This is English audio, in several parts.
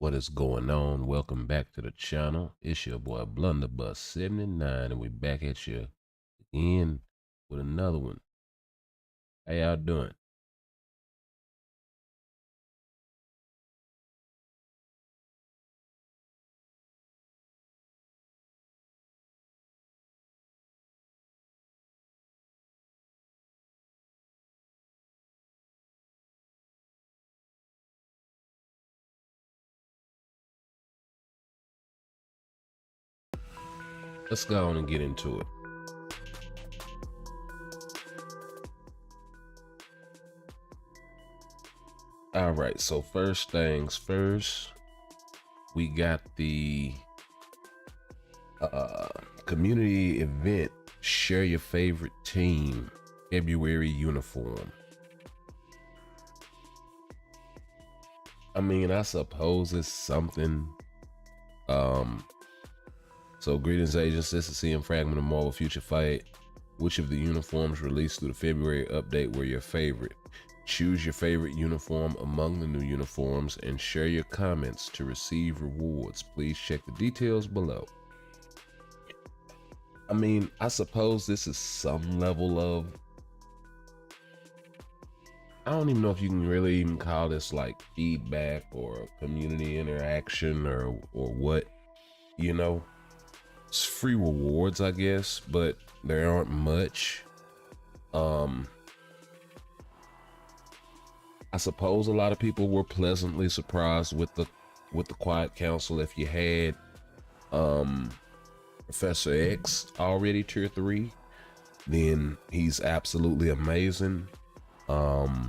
What is going on? Welcome back to the channel. It's your boy Blunderbuss 79 and we back at you again with another one. How y'all doing? Let's go on and get into it. All right, so first things first, we got the community event, Share Your Favorite Team, February uniform. I mean, I suppose it's something. So greetings agents, this is CM Fragment of Marvel Future Fight. Which of the uniforms released through the February update were your favorite? Choose your favorite uniform among the new uniforms and share your comments to receive rewards. Please check the details below. I mean, I suppose this is some level of, I don't even know if you can really even call this like feedback or community interaction or what, you know. It's free rewards, I guess, but there aren't much. I suppose a lot of people were pleasantly surprised with the Quiet Council. If you had Professor X already tier 3, then he's absolutely amazing. The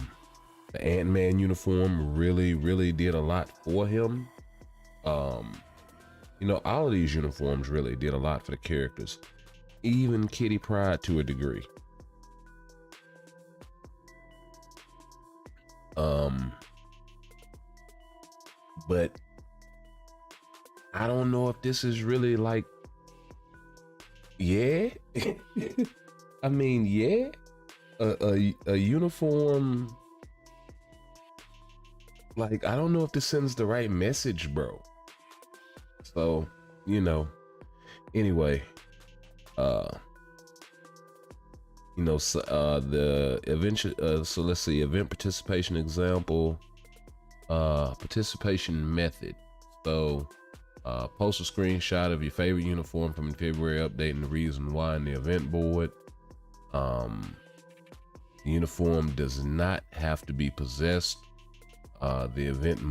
Ant-Man uniform really did a lot for him. You know, all of these uniforms really did a lot for the characters, even Kitty Pryde to a degree. But I don't know if this is really like, yeah. I mean, yeah, a uniform. Like, I don't know if this sends the right message, bro. So, you know, anyway, you know, the event, so let's see, event participation example, participation method. So, post a screenshot of your favorite uniform from the February update and the reason why in the event board. The uniform does not have to be possessed. The event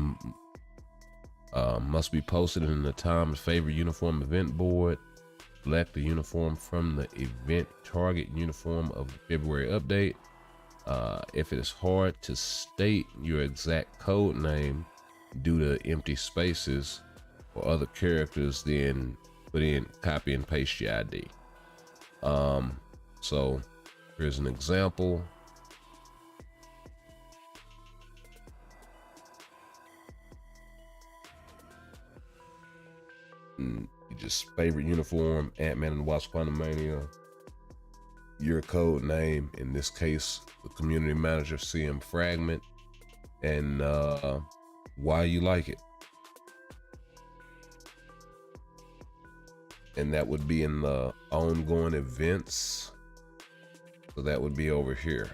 must be posted in the Time's favorite uniform event board. Select the uniform from the event target uniform of the February update. If it is hard to state your exact code name due to empty spaces or other characters, then put in, copy and paste your ID. So here's an example. You just favorite uniform, Ant-Man and the Wasp: Quantumania, your code name, in this case the community manager CM Fragment, and why you like it. And that would be in the ongoing events, so that would be over here.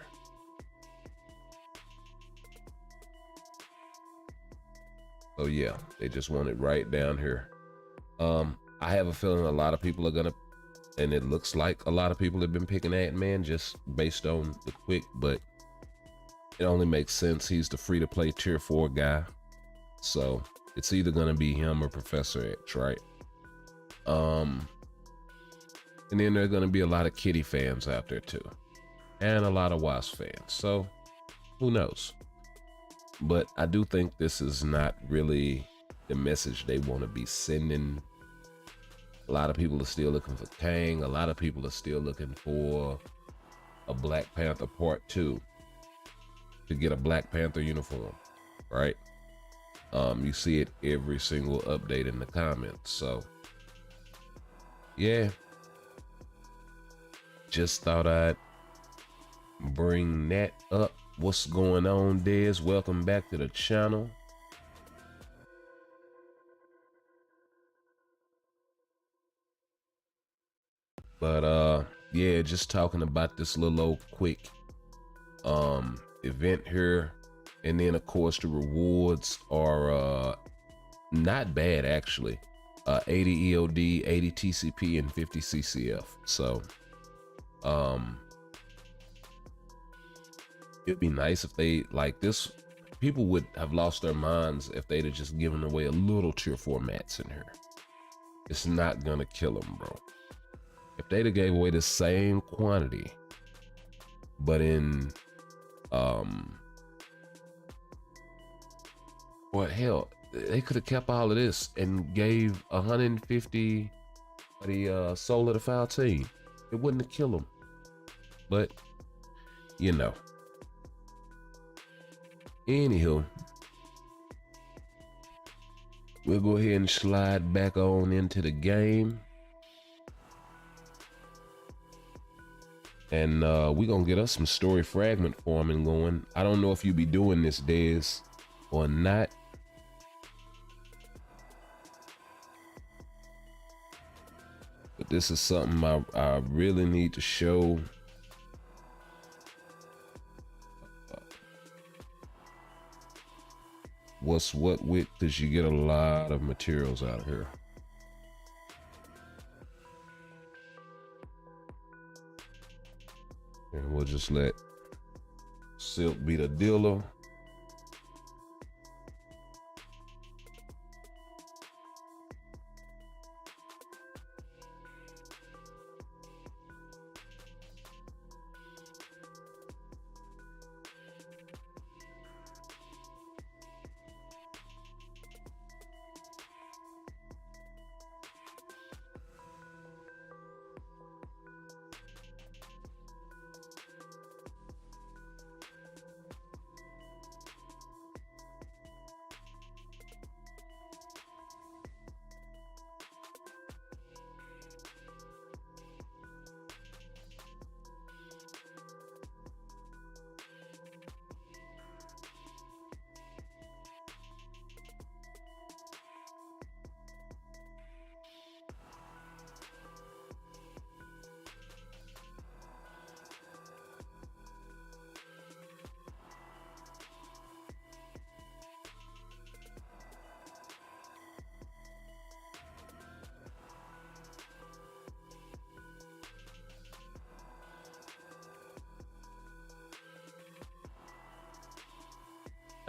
So yeah, they just want it right down here. I have a feeling a lot of people are gonna, and it looks like a lot of people have been picking Ant-Man just based on the quick, but it only makes sense. He's the free-to-play tier 4 guy, so it's either gonna be him or Professor X, right? And then there are gonna be a lot of Kitty fans out there too, and a lot of Wasp fans, so who knows. But I do think this is not really the message they want to be sending. A lot of people are still looking for Kang. A lot of people are still looking for a Black Panther Part 2 to get a Black Panther uniform, right? You see it every single update in the comments. So yeah, just thought I'd bring that up. What's going on, Dez? Welcome back to the channel. But yeah, just talking about this little old quick event here. And then of course the rewards are not bad actually. 80 EOD, 80 TCP, and 50 CCF. So it'd be nice if they like this. People would have lost their minds if they'd have just given away a little tier 4 mats in here. It's not gonna kill them, bro. If they'd have gave away the same quantity, but in well, hell, they could have kept all of this and gave 150 for the Soul of the Foul team. It wouldn't have killed them. But you know. Anywho, we'll go ahead and slide back on into the game. And we're gonna get us some story fragment farming going. I don't know if you be doing this, Dez, or not. But this is something I really need to show. What's what with, because you get a lot of materials out here. And we'll just let Silk be the dealer.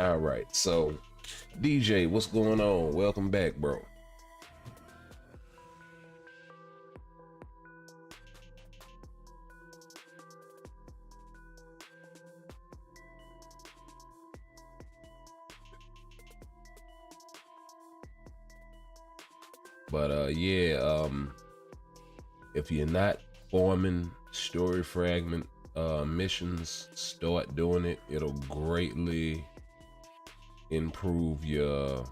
All right, so DJ, what's going on? Welcome back, bro. But yeah, if you're not forming story fragment missions, start doing it. It'll greatly improve your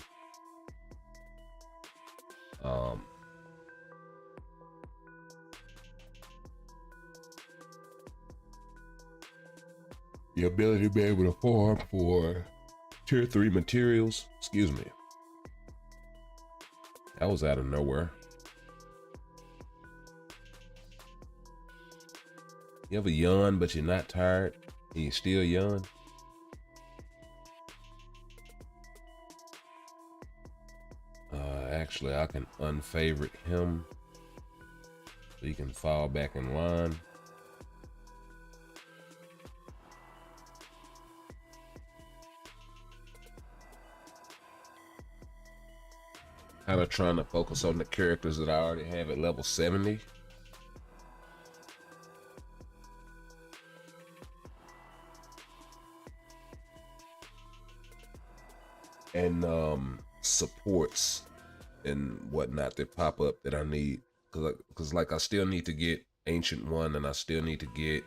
your ability to be able to farm for tier 3 materials. Excuse me. That was out of nowhere. You ever yawn but you're not tired and you still yawn? Actually, I can unfavorite him so he can fall back in line. Kind of trying to focus on the characters that I already have at level 70. And supports and whatnot that pop up that I need, because like I still need to get Ancient One, and I still need to get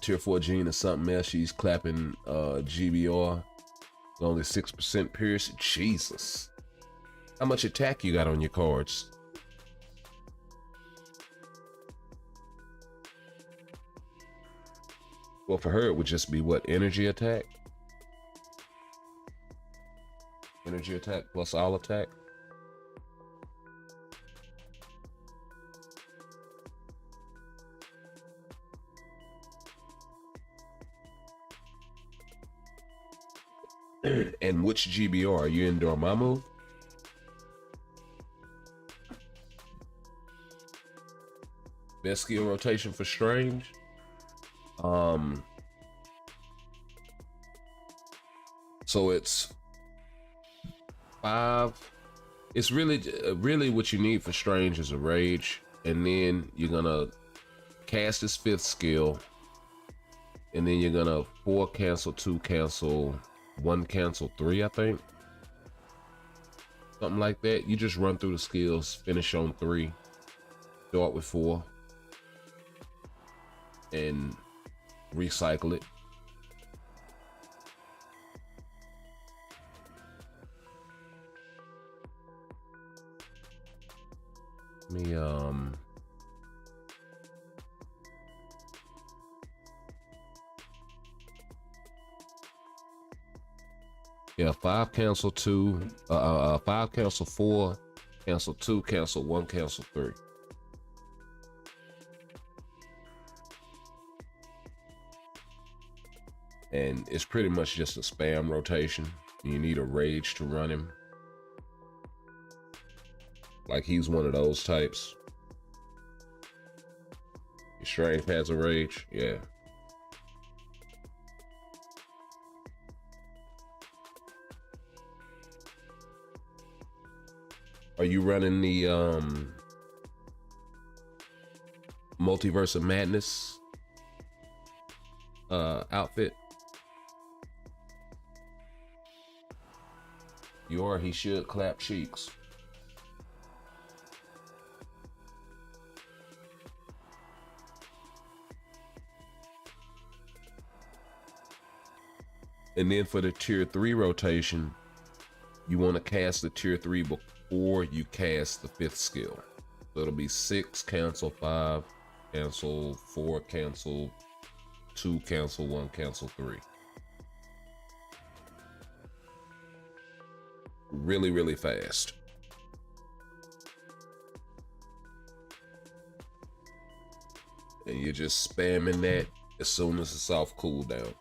tier 4 Gene or something else. She's clapping GBR, only 6% pierce. Jesus, how much attack you got on your cards? Well, for her, it would just be what, energy attack? energy attack plus all attack. And which GBR? Are you in Dormammu? Best skill rotation for Strange. So it's 5. It's really what you need for Strange is a rage, and then you're gonna cast his 5th skill, and then you're gonna 4 cancel, 2 cancel, 1 cancel, 3, I think, something like that. You just run through the skills, finish on 3, start with 4, and recycle it. Yeah, 5 cancel 2, 5 cancel 4, cancel 2, cancel 1, cancel 3. And it's pretty much just a spam rotation. You need a rage to run him. Like, he's one of those types. Your Strange has a rage, yeah. Are you running the Multiverse of Madness outfit? You are. He should clap cheeks. And then for the tier 3 rotation, you want to cast the tier 3 before you cast the 5th skill. So it'll be 6, cancel 5, cancel 4, cancel 2, cancel 1, cancel 3. Really, really fast. And you're just spamming that as soon as it's off cooldown.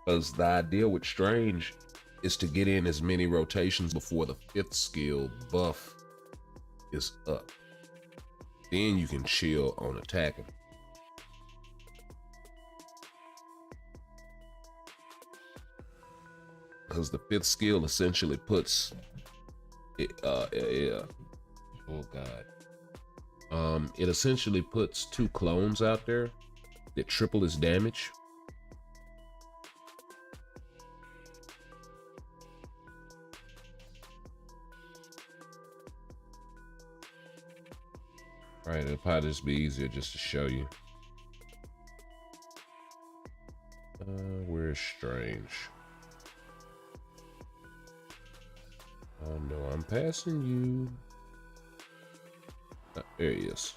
Because the idea with Strange is to get in as many rotations before the 5th skill buff is up. Then you can chill on attacking. Because the 5th skill essentially puts it, oh god. It essentially puts 2 clones out there that triple his damage. Right, it'll probably just be easier just to show you. Where's Strange? Oh no, I'm passing you. There he is.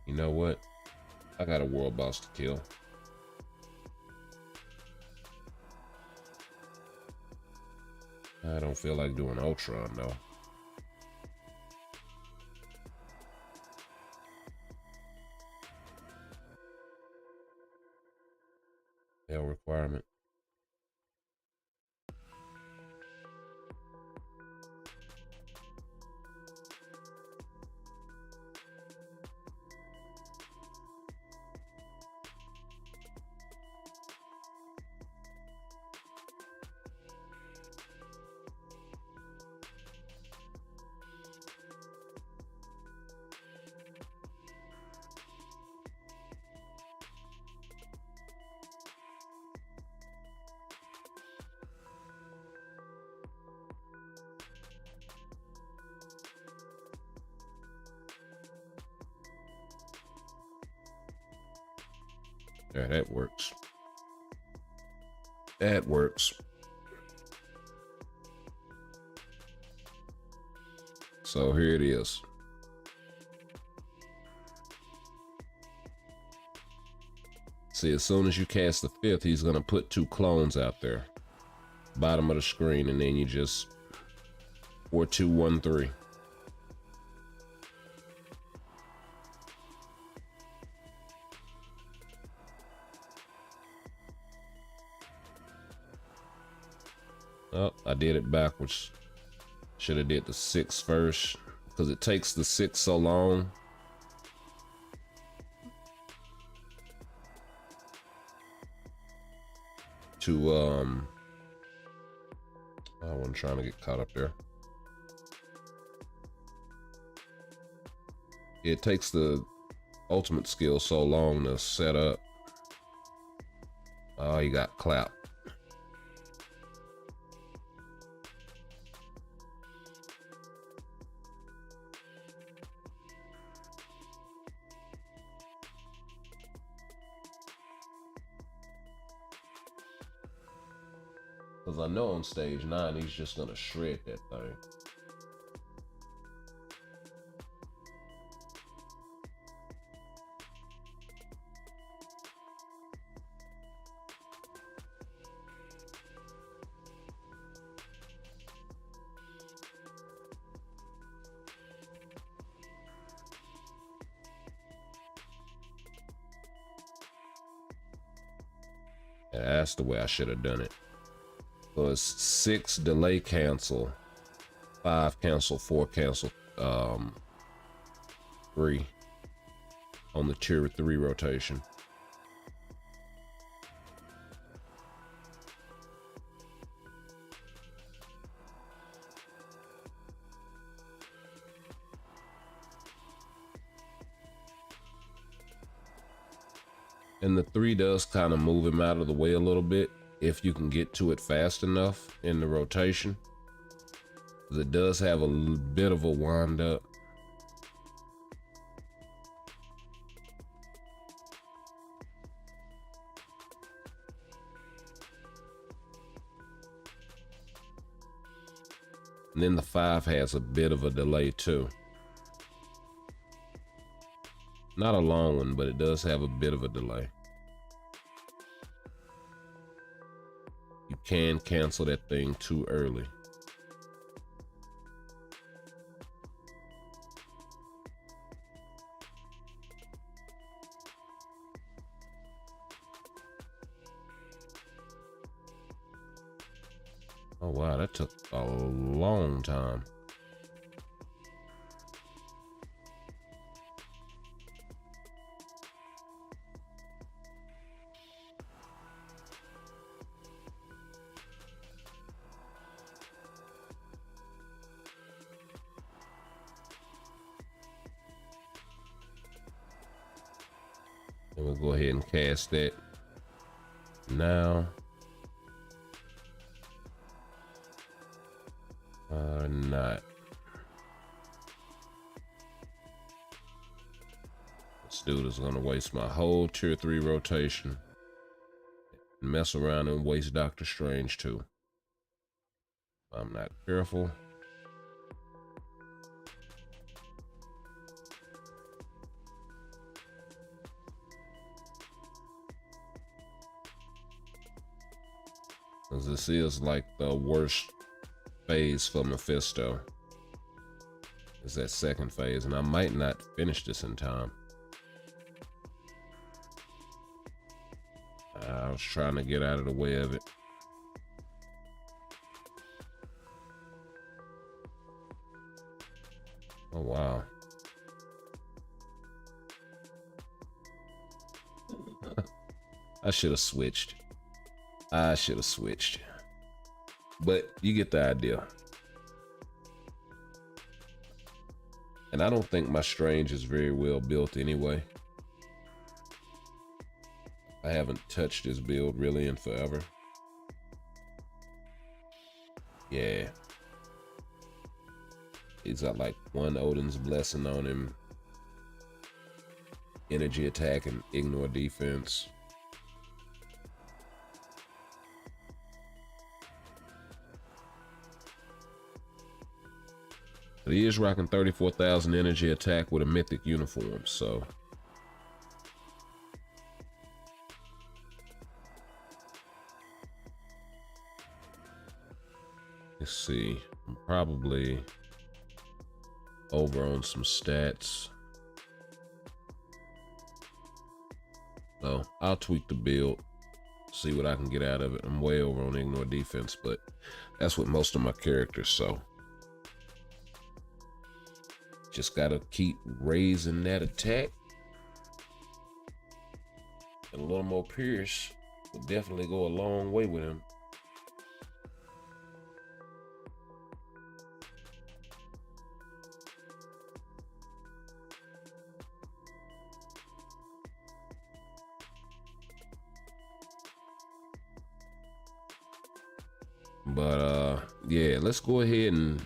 You know what? I got a world boss to kill. I don't feel like doing Ultron though. Hell requirement. Yeah, that works. That works. So here it is. See, as soon as you cast the 5th, he's gonna put 2 clones out there, bottom of the screen, and then you just 4, 2, 1, 3. Oh, I did it backwards. Should have did the 6 first, because it takes the 6 so long. To I wasn't trying to get caught up there. It takes the ultimate skill so long to set up. Oh, you got clapped. Because I know on stage 9, he's just going to shred that thing. And that's the way I should have done it. So it's 6 delay cancel, 5 cancel, 4 cancel, 3 on the tier 3 rotation. And the 3 does kind of move him out of the way a little bit if you can get to it fast enough in the rotation. It does have a bit of a wind up. And then the 5 has a bit of a delay too. Not a long one, but it does have a bit of a delay. You can cancel that thing too early. Oh wow, that took a long time. And we'll go ahead and cast that now. Not. This dude is gonna waste my whole tier 3 rotation. And mess around and waste Doctor Strange too. If I'm not careful. Cause this is like the worst phase for Mephisto. Is that second phase, and I might not finish this in time. I was trying to get out of the way of it. Oh wow. I should have switched. But you get the idea. And I don't think my Strange is very well built anyway. I haven't touched this build really in forever. Yeah. He's got like 1 Odin's Blessing on him. Energy attack and ignore defense. But he is rocking 34,000 energy attack with a mythic uniform, so Let's see. I'm probably over on some stats. So I'll tweak the build, see what I can get out of it. I'm way over on ignore defense, but that's with most of my characters, so just gotta keep raising that attack. And a little more Pierce will definitely go a long way with him. But yeah, let's go ahead and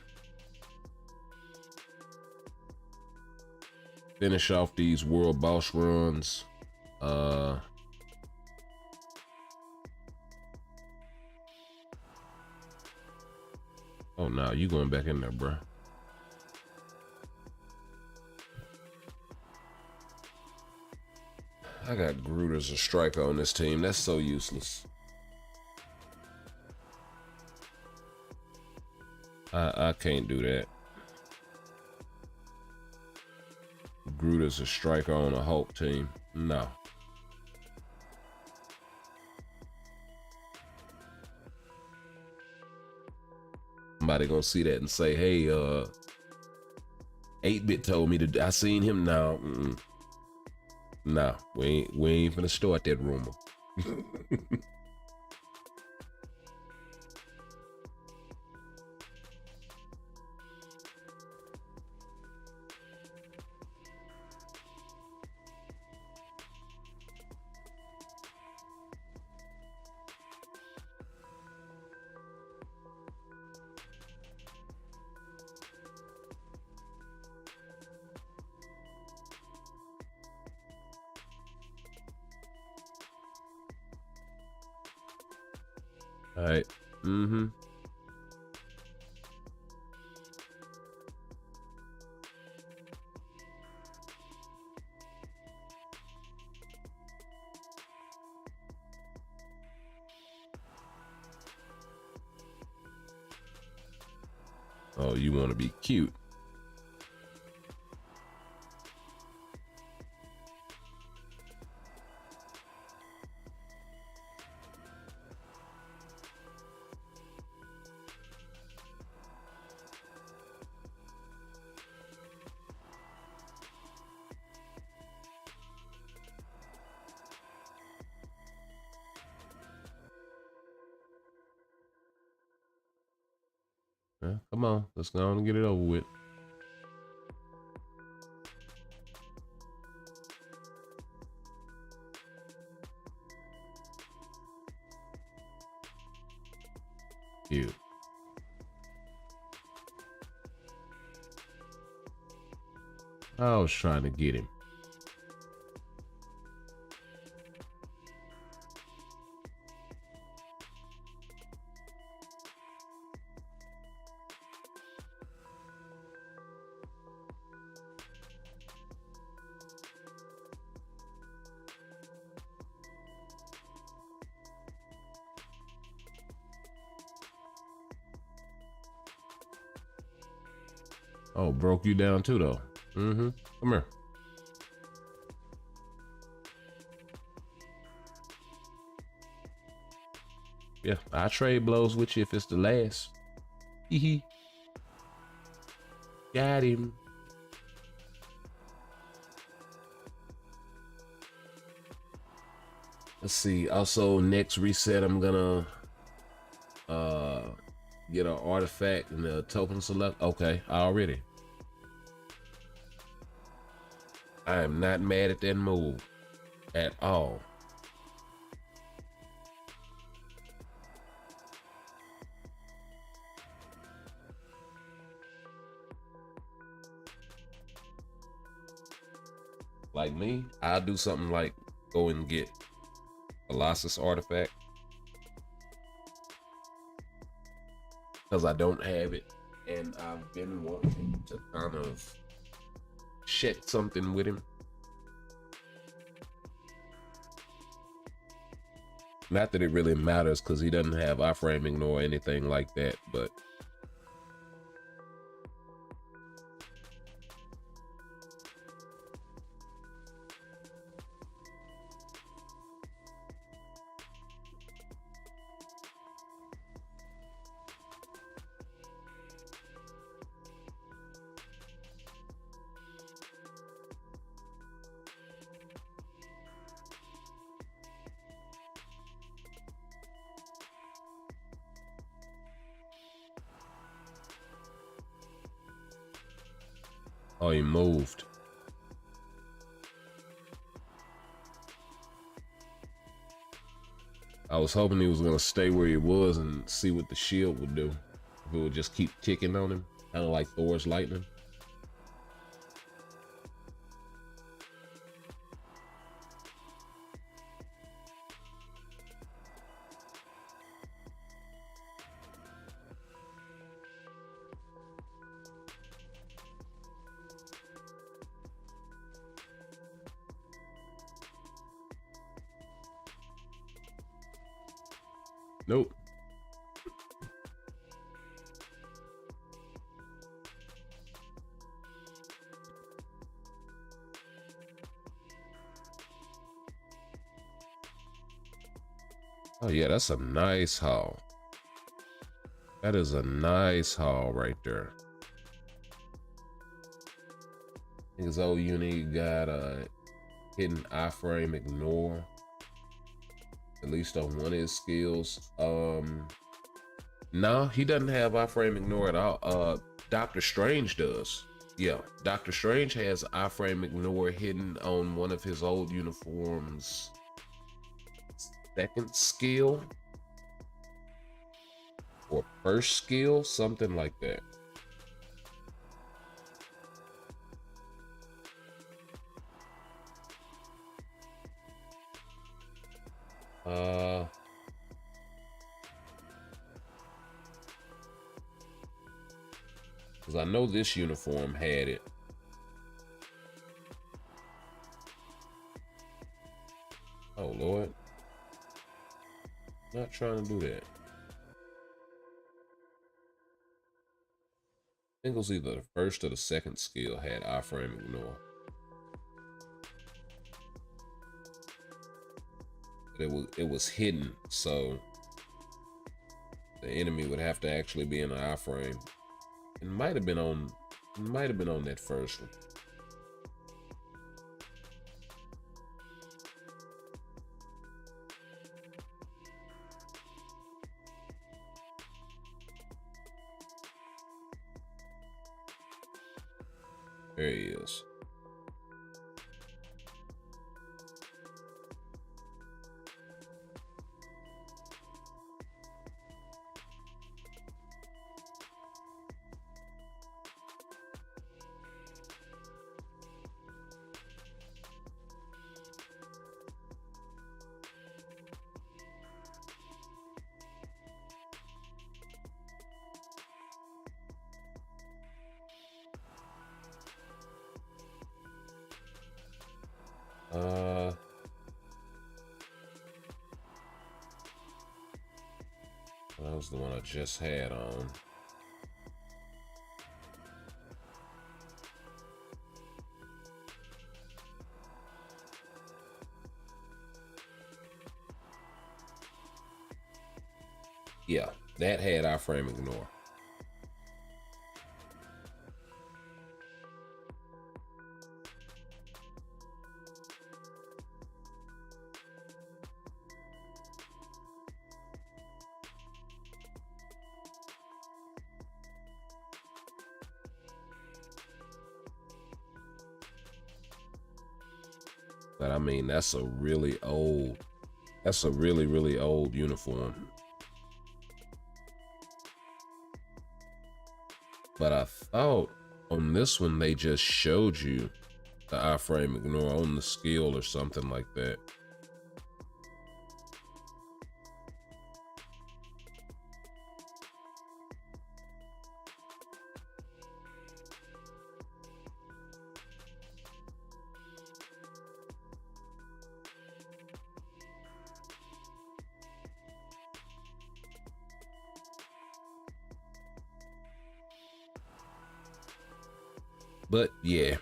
finish off these world boss runs. Oh no, you going back in there, bro. I got Groot as a striker on this team. That's so useless. I can't do that. Groot as a striker on a Hulk team. No. Somebody gonna see that and say, hey, 8-Bit told me to, I seen him now. Nah, we ain't finna start that rumor. All right. Oh, you want to be cute. Come on, let's go on and get it over with. Cute. I was trying to get him. Oh, broke you down too, though. Come here. Yeah, I trade blows with you if it's the last. Hee. Got him. Let's see. Also, next reset, I'm gonna get an artifact and a token select. Okay, already. I am not mad at that move at all. Like me, I'll do something like go and get Colossus artifact because I don't have it, and I've been wanting to kind of check something with him. Not that it really matters because he doesn't have iframe ignore or anything like that, but Oh, he moved. I was hoping he was gonna stay where he was and see what the shield would do. If it would just keep ticking on him, kind of like Thor's lightning. Nope. Oh yeah, that's a nice haul. That is a nice haul right there. His old unit got a hidden iframe ignore. At least on one of his skills. No, he doesn't have iframe ignore at all. Doctor Strange does. Yeah, Doctor Strange has iframe ignore hidden on one of his old uniforms. Second skill or first skill, something like that. Because I know this uniform had it. Oh Lord, not trying to do that. I think it was either the first or the second skill had iframe ignore. But it was hidden, so the enemy would have to actually be in an iframe. It might have been on that first one. There he is. That was the one I just had on. Yeah, that had iframe ignore. But I mean, that's a really old uniform. But I thought on this one they just showed you the iframe ignore on the skill or something like that. But yeah.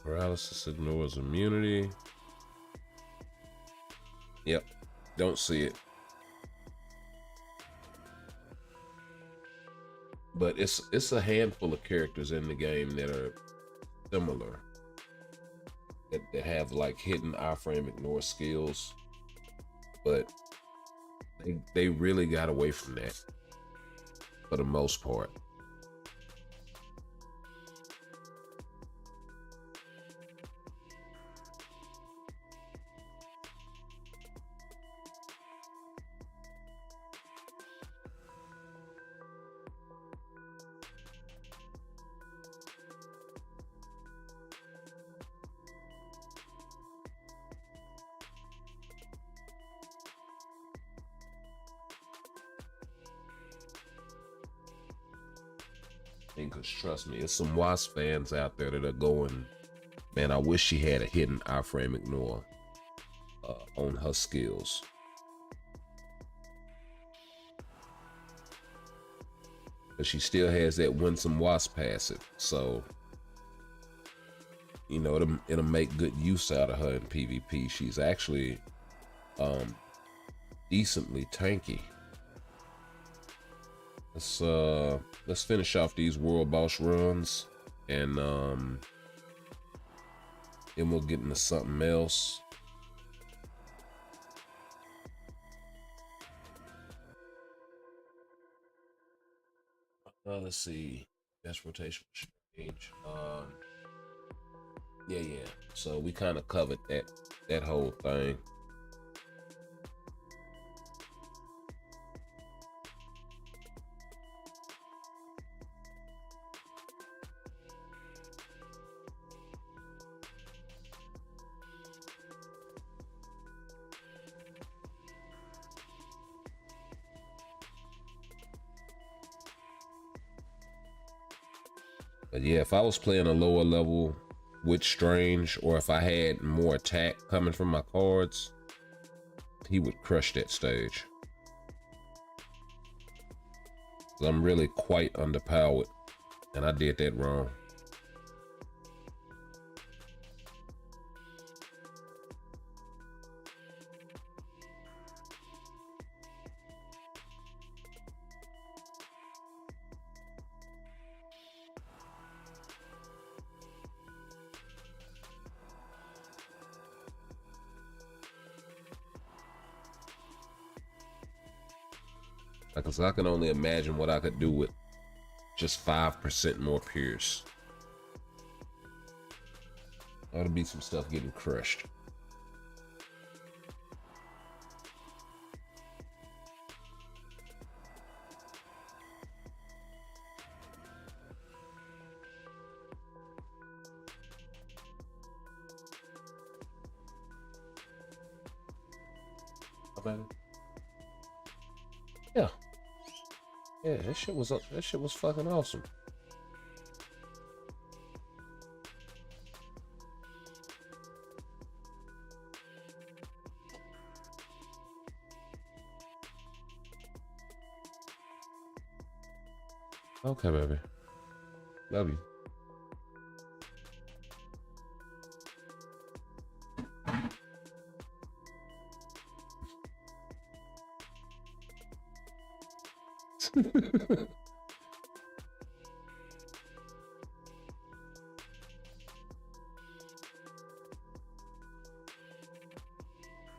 Paralysis ignores immunity. Yep, don't see it. but it's a handful of characters in the game that are similar, that have like hidden iframe ignore skills, but they really got away from that for the most part. Because trust me, it's some Wasp fans out there that are going, man, I wish she had a hidden iframe ignore on her skills. But she still has that Winsome Wasp passive, so you know it'll make good use out of her in PvP. She's actually decently tanky. Let's finish off these world boss runs, and then we'll get into something else. Let's see, best rotation change. Yeah. So we kind of covered that whole thing. But yeah, if I was playing a lower level with Strange, or if I had more attack coming from my cards, he would crush that stage. I'm really quite underpowered, and I did that wrong. Because I can only imagine what I could do with just 5% more Pierce. That'll be some stuff getting crushed. Yeah, that shit was fucking awesome. Okay, baby. Love you.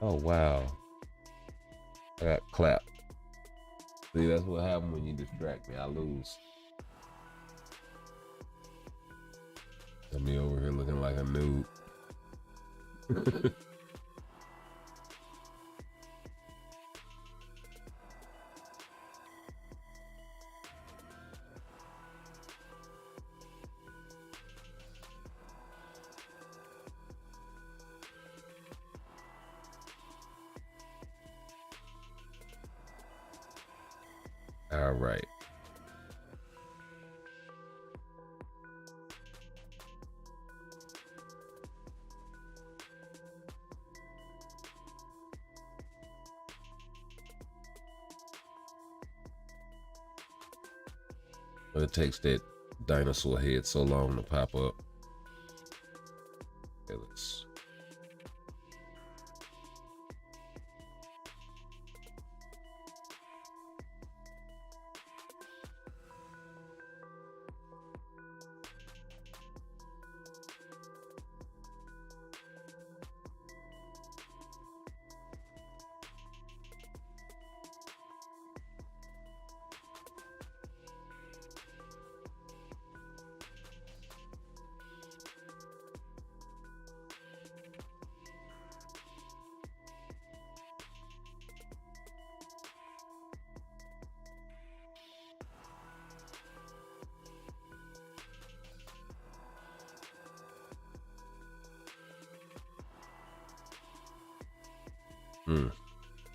Oh wow, I got clapped. See, that's what happens when you distract me. I lose. Got me over here looking like a noob. All right. But it takes that dinosaur head so long to pop up. Okay, let's.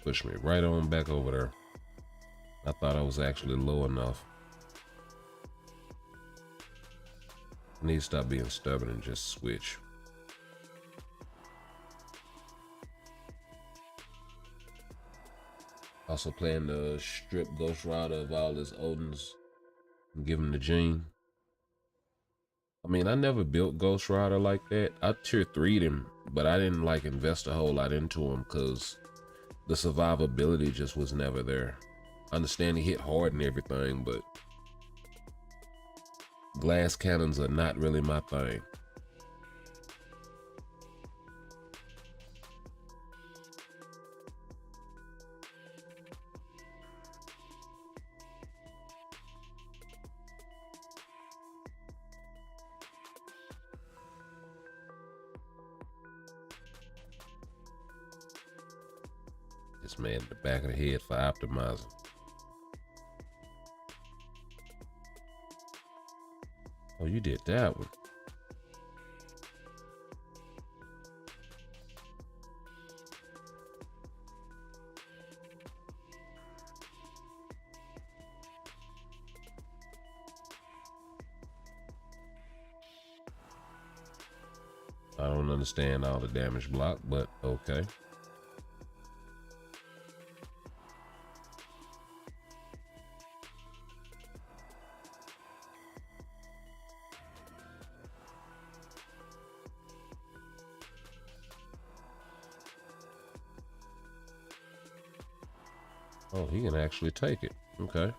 Push me right on back over there. I thought I was actually low enough. I need to stop being stubborn and just switch. Also plan to strip Ghost Rider of all his Odins and give him to Gene. I mean, I never built Ghost Rider like that. I tier 3'd him, but I didn't like invest a whole lot into him because the survivability just was never there. I understand he hit hard and everything, but glass cannons are not really my thing. This man in the back of the head for optimizing. Oh, you did that one. I don't understand all the damage block, but okay. Oh, he can actually take it. Okay.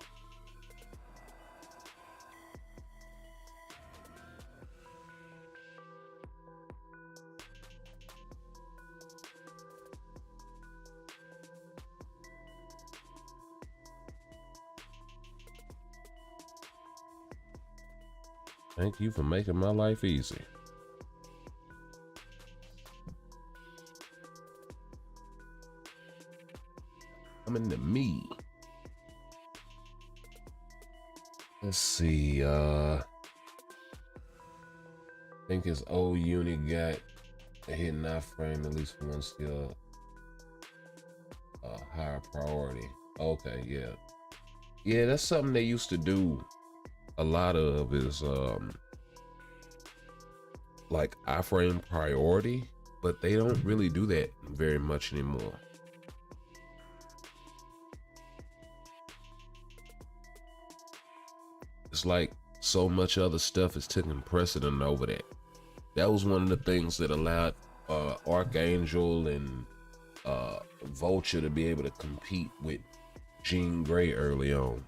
Thank you for making my life easy. Coming to me. Let's see, I think his old unit got a hidden iframe, at least for one skill. Higher priority. Okay, yeah. Yeah, that's something they used to do a lot of is like iframe priority, but they don't really do that very much anymore. It's like so much other stuff is taking precedent over that. That was one of the things that allowed Archangel and Vulture to be able to compete with Jean Grey early on.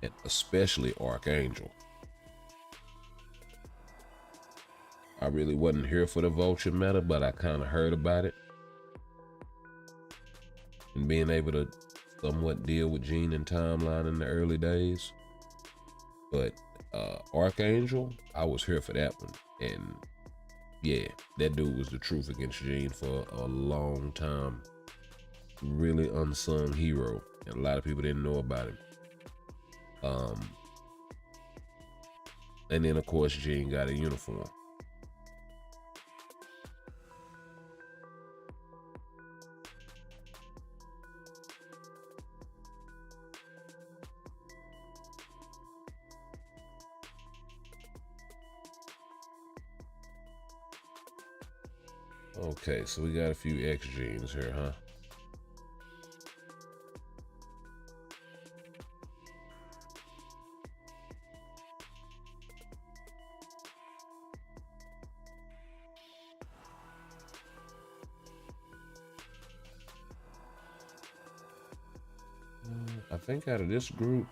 And especially Archangel. I really wasn't here for the Vulture meta, but I kind of heard about it. And being able to somewhat deal with Jean and Timeline in the early days. But Archangel, I was here for that one. And yeah, that dude was the truth against Jean for a long time. Really unsung hero. And a lot of people didn't know about him. And then of course Jean got a uniform. Okay, so we got a few X genes here, huh? I think out of this group,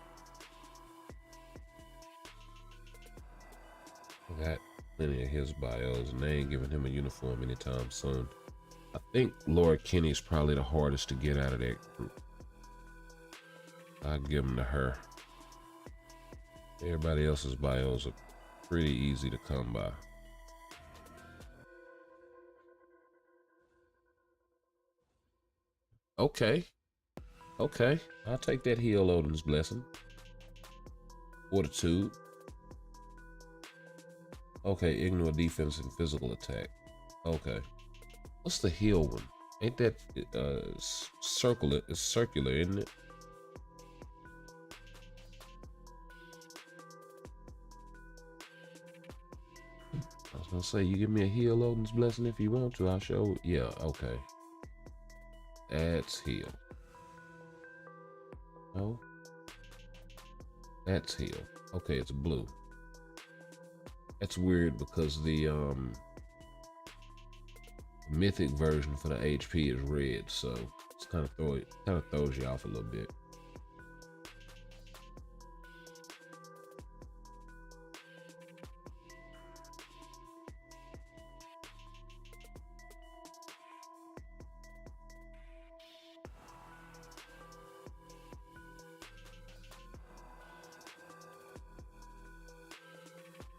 I got plenty of his bios, and they ain't giving him a uniform anytime soon. I think Laura Kinney's probably the hardest to get out of that group. I'll give him to her. Everybody else's bios are pretty easy to come by. Okay. Okay. I'll take that heal Odin's blessing. Fortitude. Okay, ignore defense and physical attack. Okay. What's the heal one? Ain't that circular? It's circular, isn't it? I was gonna say, you give me a heal Odin's blessing if you want to. I'll show. Yeah, okay. That's heal. Oh, that's heal. Okay, it's blue. That's weird because the mythic version for the HP is red, so it's kind of throws you off a little bit.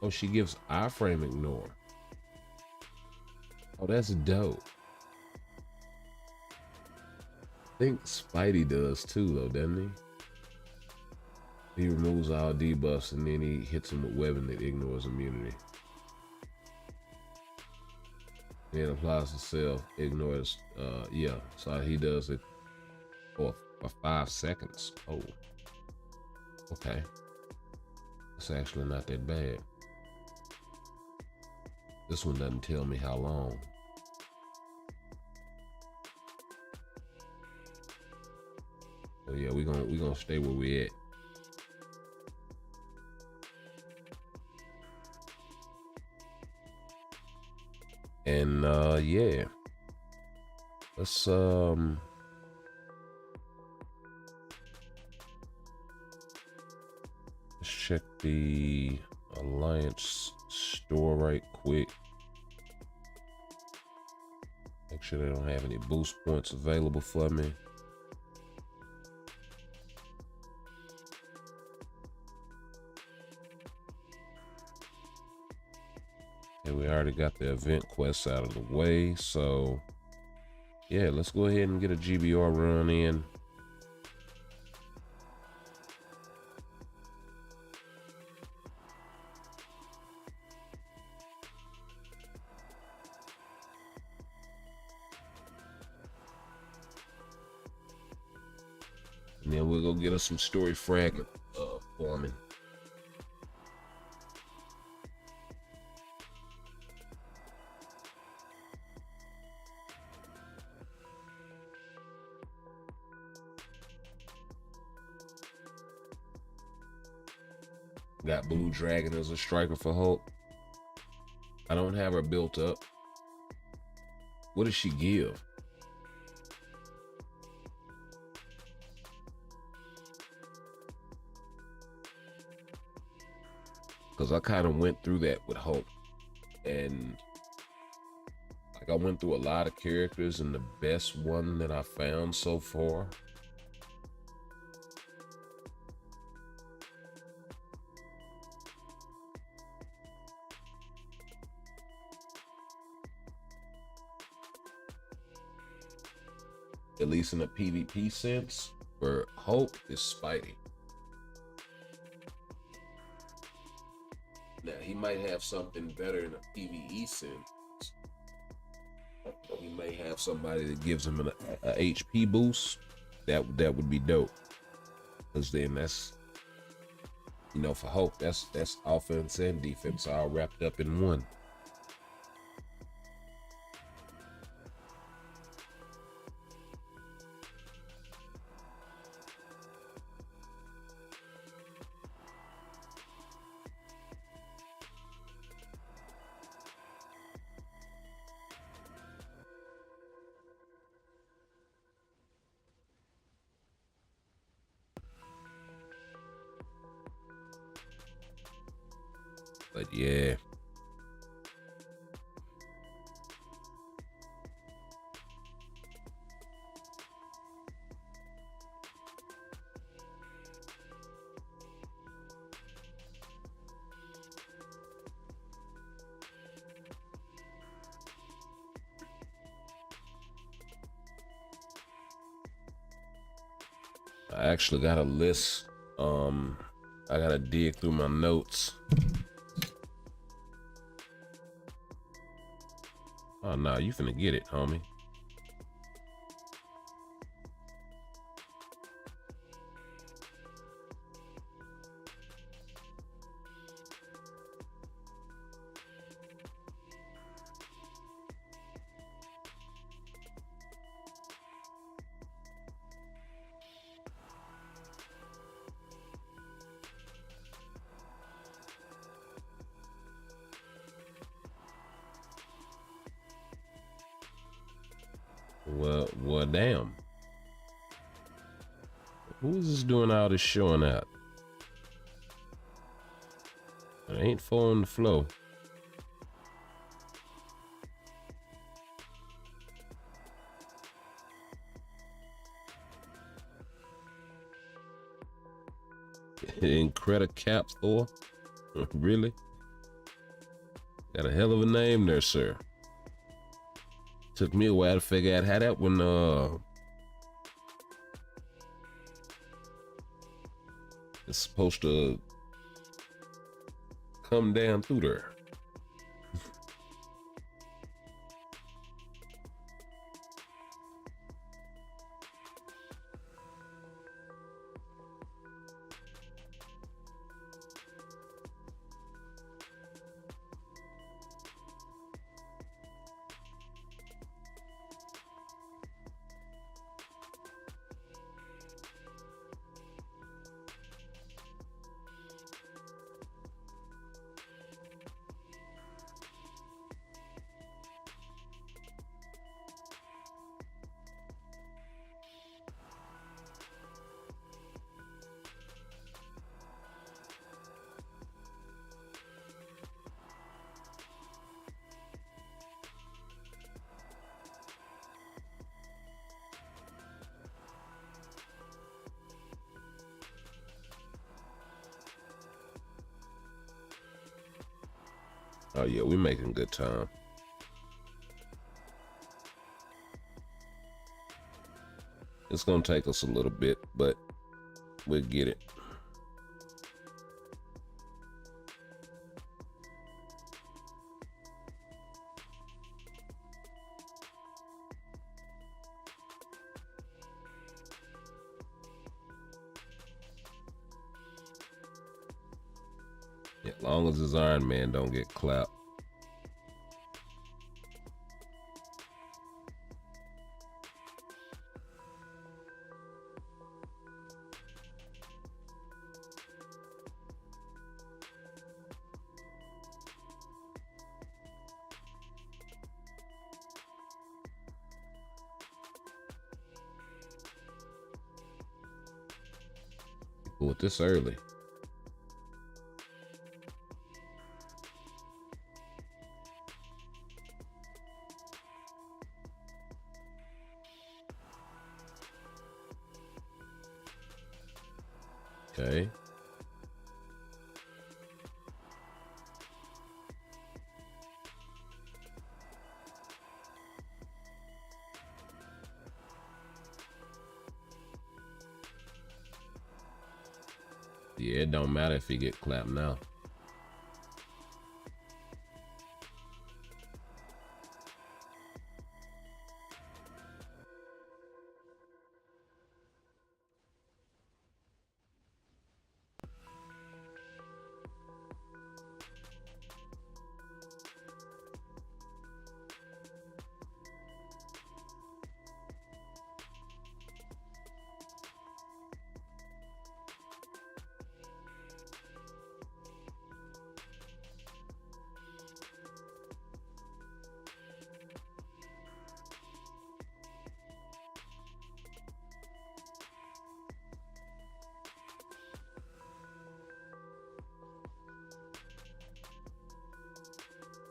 Oh, she gives iframe ignore. Oh, that's dope. I think Spidey does too, though, doesn't he? He removes all debuffs and then he hits him with weapon that ignores immunity. Then applies to self, ignores, yeah. So he does it for 5 seconds. Oh, okay. It's actually not that bad. This one doesn't tell me how long. So yeah, we're gonna stay where we at. And yeah. Let's check the Alliance store right quick. Make sure they don't have any boost points available for me. And we already got the event quests out of the way, so yeah, let's go ahead and get a GBR run in. And then we'll go get us some story fragment farming. Got Blue Dragon as a striker for Hulk. I don't have her built up. What does she give? Because I kind of went through that with Hulk. And like I went through a lot of characters, and the best one that I found so far at least in a PvP sense, for Hulk is Spidey. Now he might have something better in a PvE sense. He may have somebody that gives him a HP boost. That would be dope. Because then that's, you know, for Hulk, that's offense and defense all wrapped up in one. But yeah. I actually got a list I gotta dig through my notes. Oh no, you finna get it, homie. Well, damn. Who is this doing all this showing out? It ain't following the flow. Incredicapthor? Really? Got a hell of a name there, sir. Took me a while to figure out how that one is supposed to come down through there. Oh yeah, we making good time. It's gonna take us a little bit, but we'll get it. As long as this Iron Man don't get clapped. With this early. Okay. Yeah, it don't matter if he get clapped now.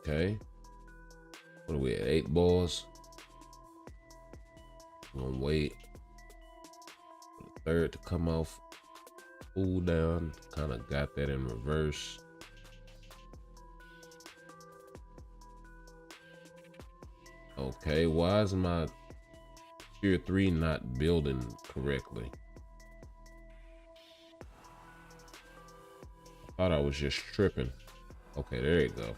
Okay. What are we at? 8 balls. I'm gonna wait for the third to come off. Cool down. Kind of got that in reverse. Okay, why is my tier 3 not building correctly? Thought I was just tripping. Okay, there you go.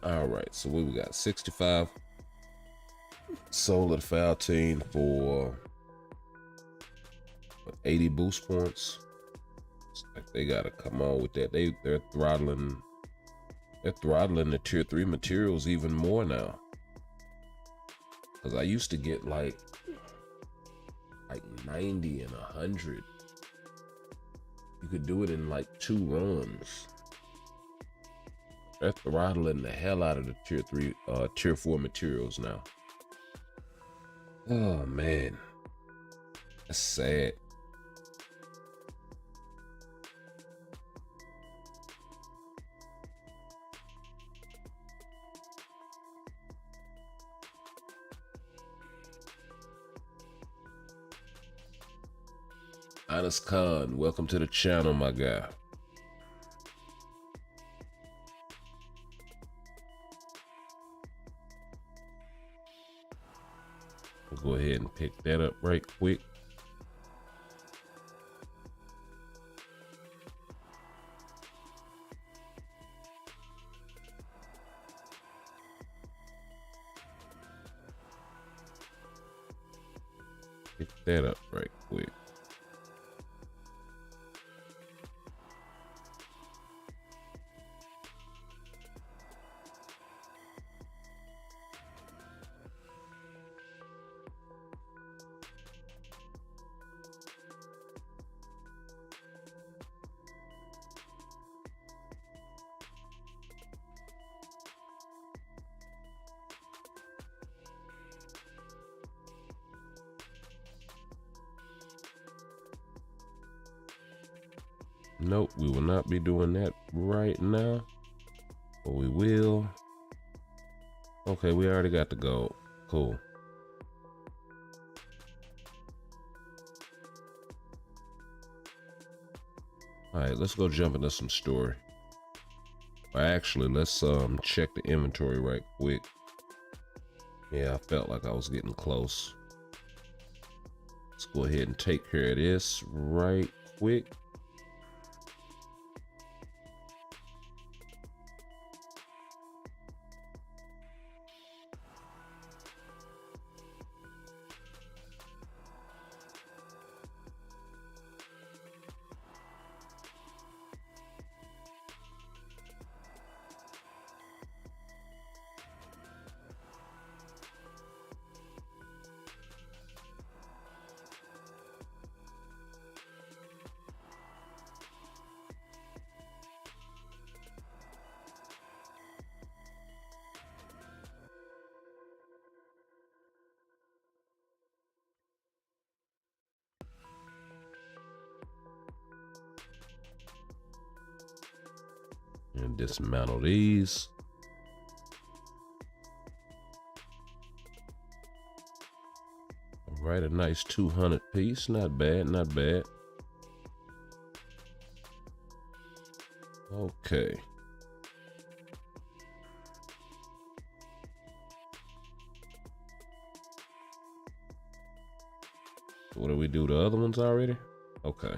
All right, so we got 65 solar Faltine for 80 boost points. It's like they gotta come on with that. They're throttling the tier 3 materials even more now. Cause I used to get like 90 and 100. You could do it in like 2 runs. They're throttling the hell out of the tier 4 materials now. Oh man, that's sad. Honest Khan, welcome to the channel, my guy. We'll go ahead and pick that up right quick. Pick that up right quick. Nope, we will not be doing that right now. But we will. Okay, we already got the gold. Cool. Alright, let's go jump into some story. Actually, let's check the inventory right quick. Yeah, I felt like I was getting close. Let's go ahead and take care of this right quick. And dismantle these. All right, a nice 200 piece. Not bad, not bad. Okay. What do we do? The other ones already? Okay.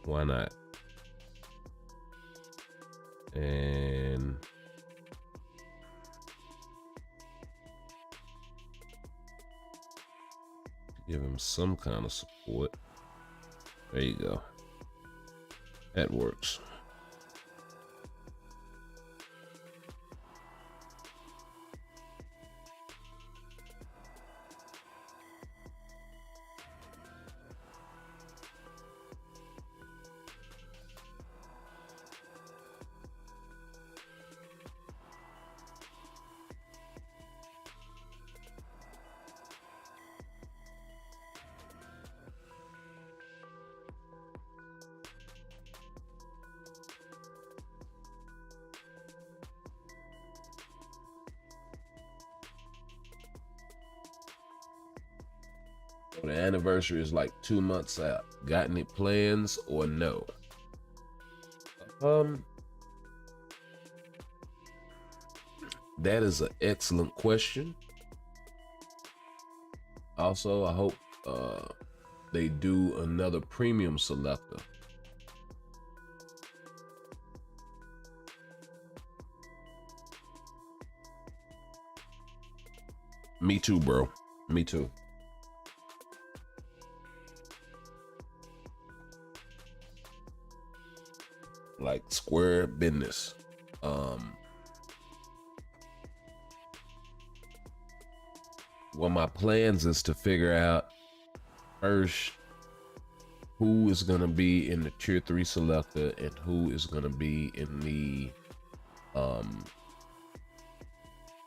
Why not? And give him some kind of support. There you go. That works. The anniversary is like 2 months out. Got any plans or no? That is an excellent question. Also, I hope they do another premium selector. Me too, bro. Me too. Like square business. One of my plans is to figure out first who is going to be in the tier 3 selector and who is going to be in the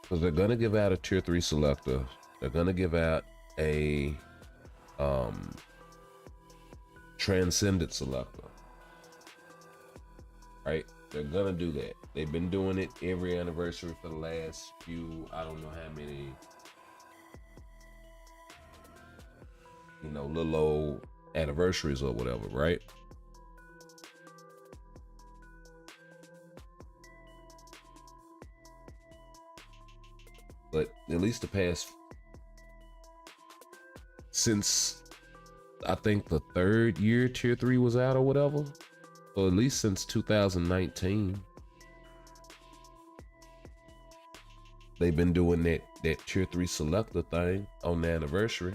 because they're going to give out a tier 3 selector, they're going to give out a transcendent selector, right? They're going to do that. They've been doing it every anniversary for the last few, I don't know how many, you know, little old anniversaries or whatever, right? But at least the past, since I think the 3rd year tier 3 was out or whatever, or at least since 2019, they've been doing that tier 3 selector thing on the anniversary.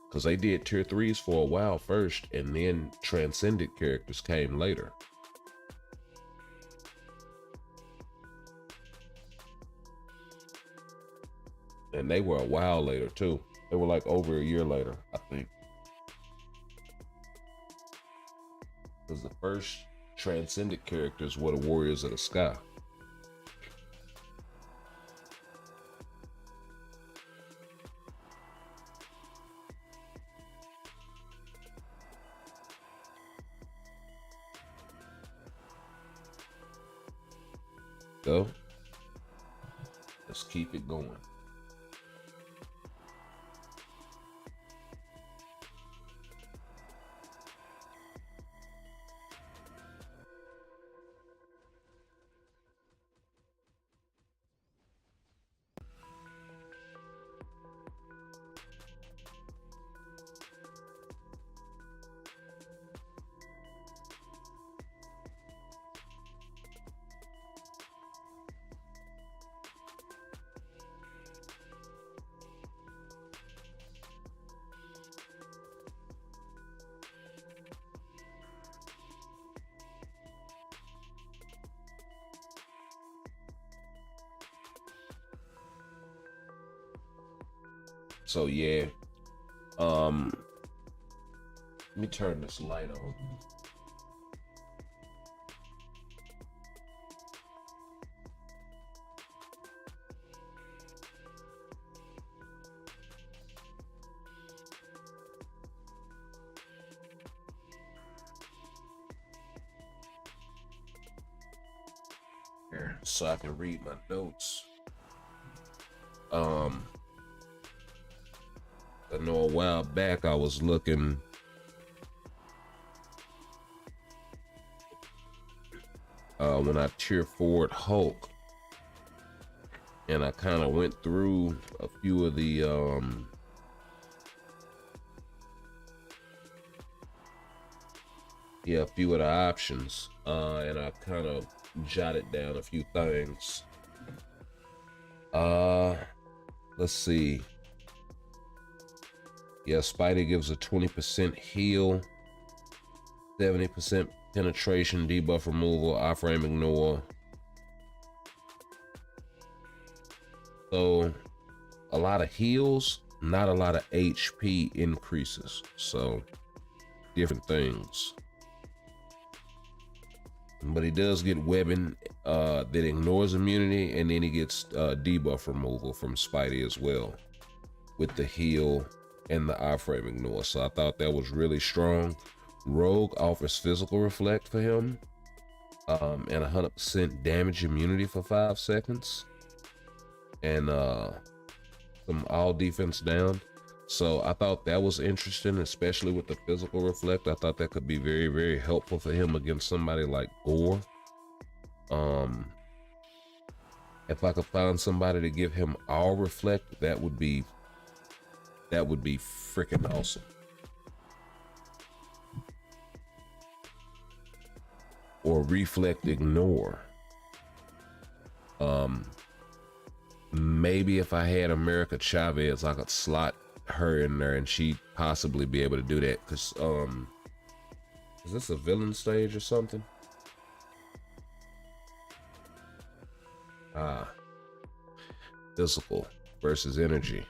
Because they did tier 3s for a while first, and then transcendent characters came later. And they were a while later too. They were like over a year later, I think. Because the first transcendent characters were the Warriors of the Sky. So let's keep it going. So yeah, let me turn this light on. Here, so I can read my notes. I know a while back I was looking when I tier forward Hulk, and I kind of went through a few of the a few of the options, and I kind of jotted down a few things. Let's see. Yeah, Spidey gives a 20% heal, 70% penetration, debuff removal, iframe ignore. So a lot of heals, not a lot of HP increases. So different things. But he does get webbing that ignores immunity, and then he gets debuff removal from Spidey as well with the heal and the iframe ignore. So I thought that was really strong. Rogue offers physical reflect for him. and 100% damage immunity for 5 seconds, and some all defense down. So I thought that was interesting, especially with the physical reflect. I thought that could be very, very helpful for him against somebody like Gore. If I could find somebody to give him all reflect, that would be freaking awesome. Or reflect ignore. Maybe if I had America Chavez, I could slot her in there and she'd possibly be able to do that. Cause is this a villain stage or something? Physical versus energy.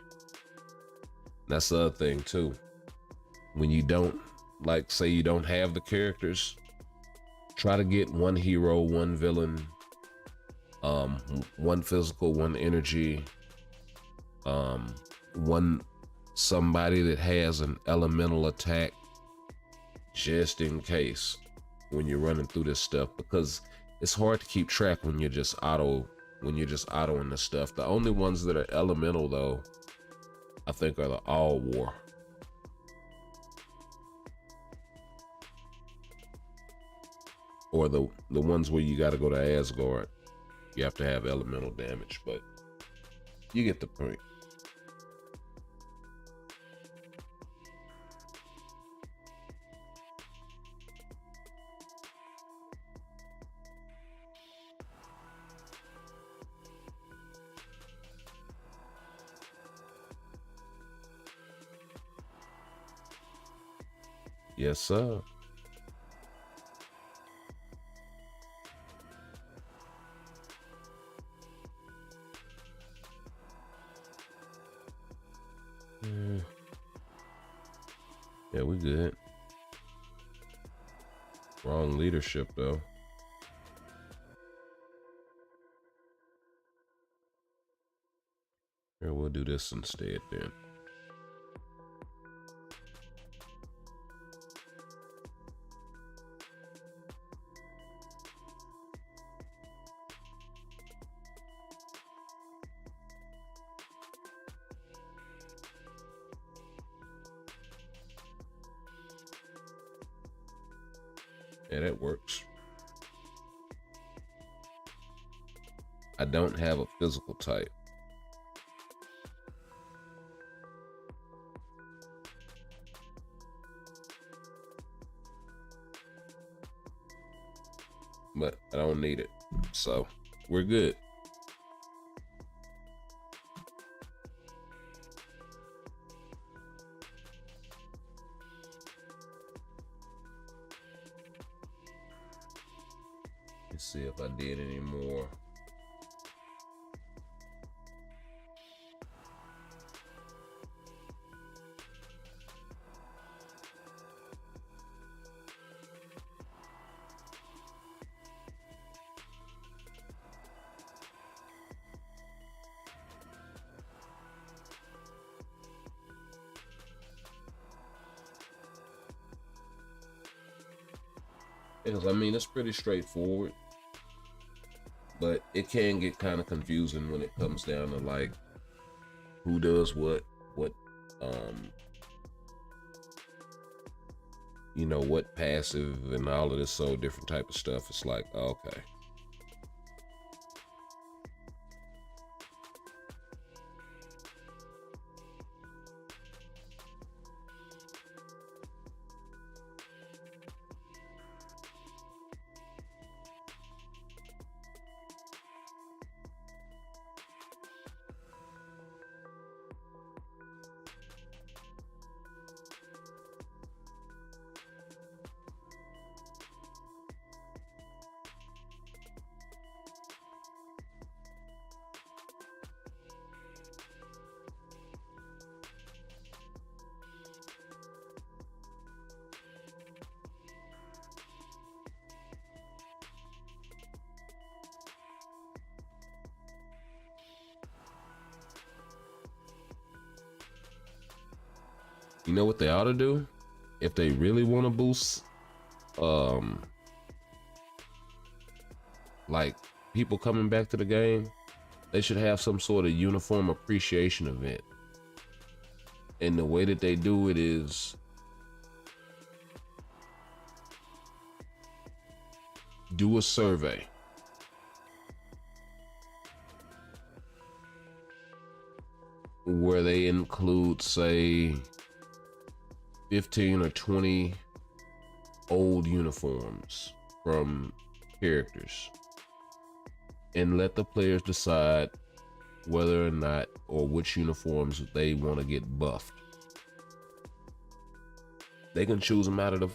That's the other thing too. When you don't, like, say you don't have the characters, try to get one hero, one villain, one physical, one energy, one somebody that has an elemental attack, just in case when you're running through this stuff, because it's hard to keep track when you're just autoing this stuff. The only ones that are elemental though, I think, are the all war. Or the ones where you got to go to Asgard. You have to have elemental damage, but you get the point. Yes, sir. Yeah, we good. Wrong leadership though. Here, we'll do this instead then. Yeah, that works. I don't have a physical type. But I don't need it. So we're good. Let's see if I did any more. Because I mean, it's pretty straightforward, but it can get kind of confusing when it comes down to like who does what, you know, what passive and all of this so different type of stuff. It's like, okay. You know what they ought to do? If they really want to boost like people coming back to the game, they should have some sort of uniform appreciation event. And the way that they do it is do a survey. Where they include, say, 15 or 20 old uniforms from characters, and let the players decide whether or not or which uniforms they want to get buffed. They can choose them out of the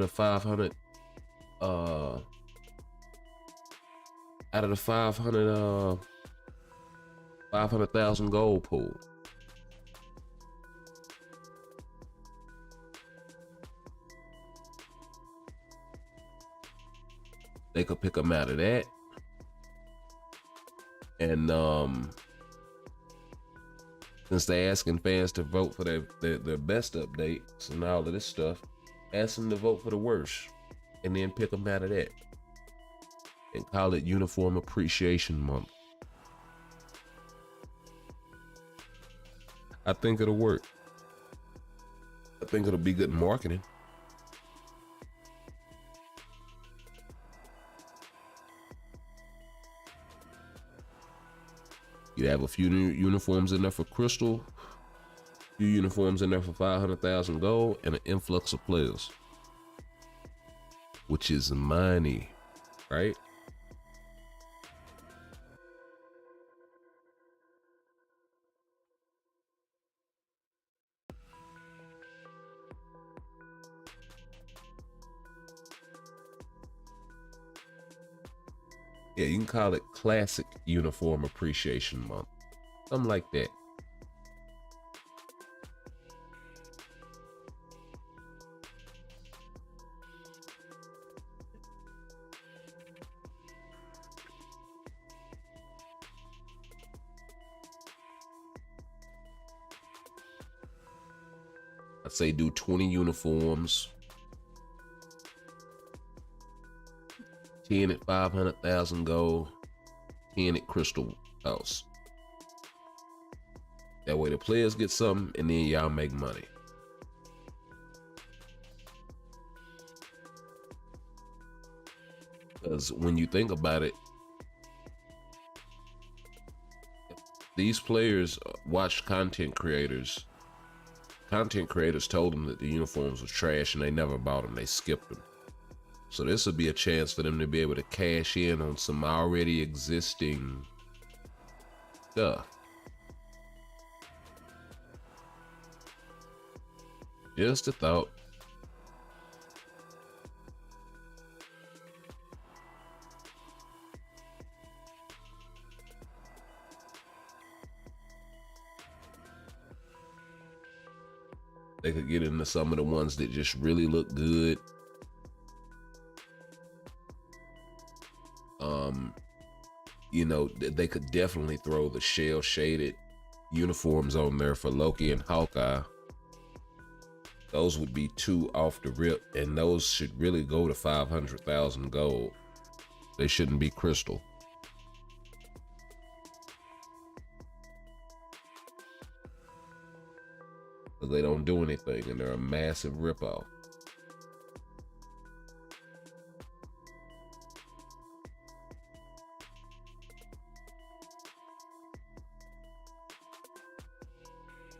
500 out of the 500,000 gold pool. They could pick them out of that. And since they're asking fans to vote for their best updates and all of this stuff, ask them to vote for the worst, and then pick them out of that, and call it Uniform Appreciation Month. I think it'll work. I think it'll be good marketing. You have a few new uniforms in there for Crystal, a few uniforms in there for 500,000 gold, and an influx of players, which is money, right? Yeah, you can call it Classic Uniform Appreciation Month. Something like that. I'd say do 20 uniforms, 10 at 500,000 gold, 10 at Crystal House. That way the players get something, and then y'all make money. Because when you think about it, these players watch content creators. Content creators told them that the uniforms were trash and they never bought them. They skipped them. So this would be a chance for them to be able to cash in on some already existing stuff. Just a thought. They could get into some of the ones that just really look good. You know, they could definitely throw the shell shaded uniforms on there for Loki and Hawkeye. Those would be two off the rip, and those should really go to 500,000 gold. They shouldn't be Crystal. Because they don't do anything, and they're a massive ripoff.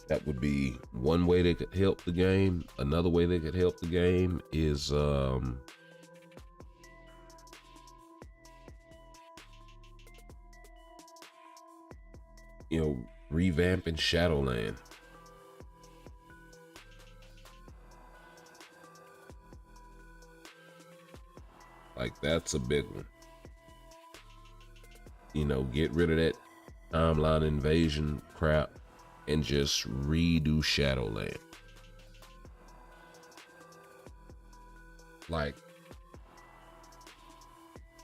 That would be one way they could help the game. Another way they could help the game is you know, revamping Shadowland. Like, that's a big one. You know, get rid of that timeline invasion crap and just redo Shadowland. Like,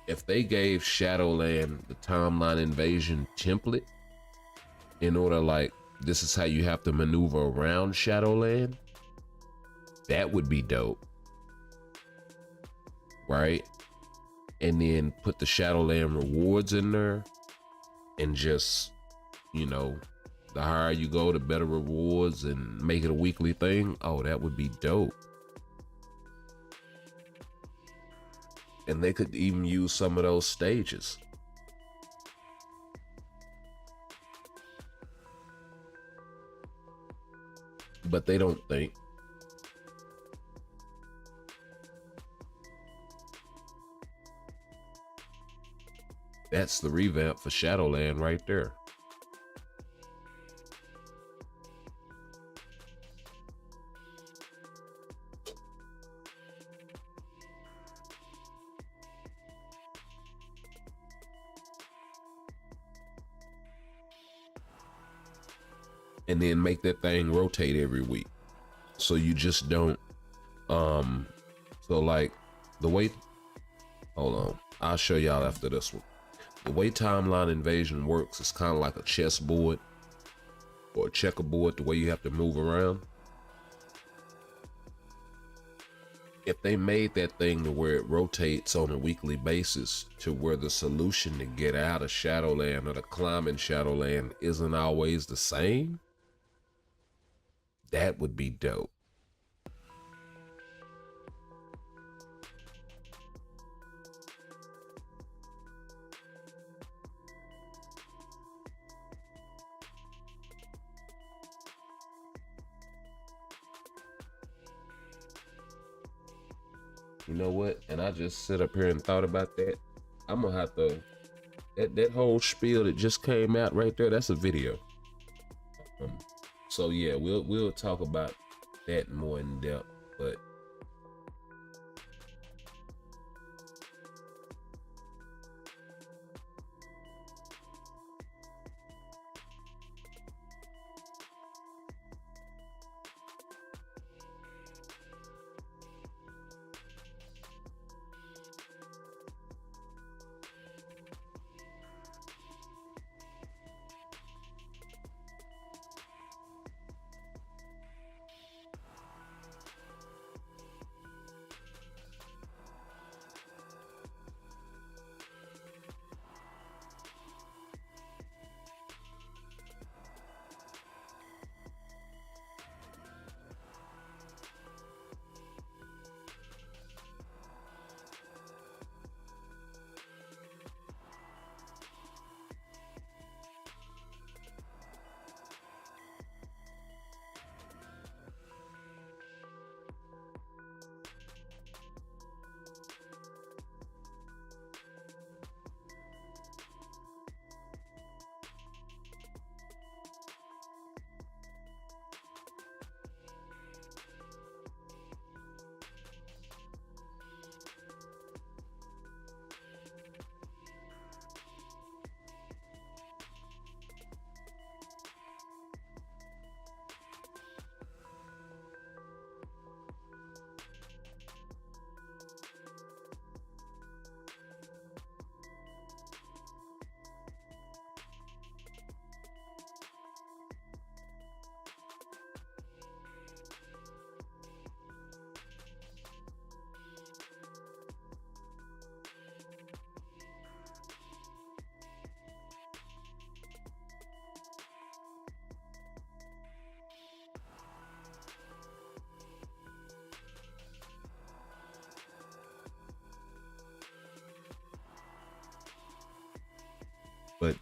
if they gave Shadowland the timeline invasion template in order, like, this is how you have to maneuver around Shadowland, that would be dope, right? and then put the Shadowland rewards in there, and just, you know, the higher you go, the better rewards, and make it a weekly thing. Oh, that would be dope. And they could even use some of those stages. But they don't think. That's the revamp for Shadowland right there. And then make that thing rotate every week. So you just don't, so like the way, hold on, I'll show y'all after this one. The way Timeline Invasion works is kind of like a chessboard or a checkerboard, the way you have to move around. If they made that thing to where it rotates on a weekly basis, to where the solution to get out of Shadowland or to climb in Shadowland isn't always the same, that would be dope. You know what? And I just sit up here and thought about that. I'm gonna have to, that whole spiel that just came out right there, that's a video. So yeah, we'll talk about that more in depth, but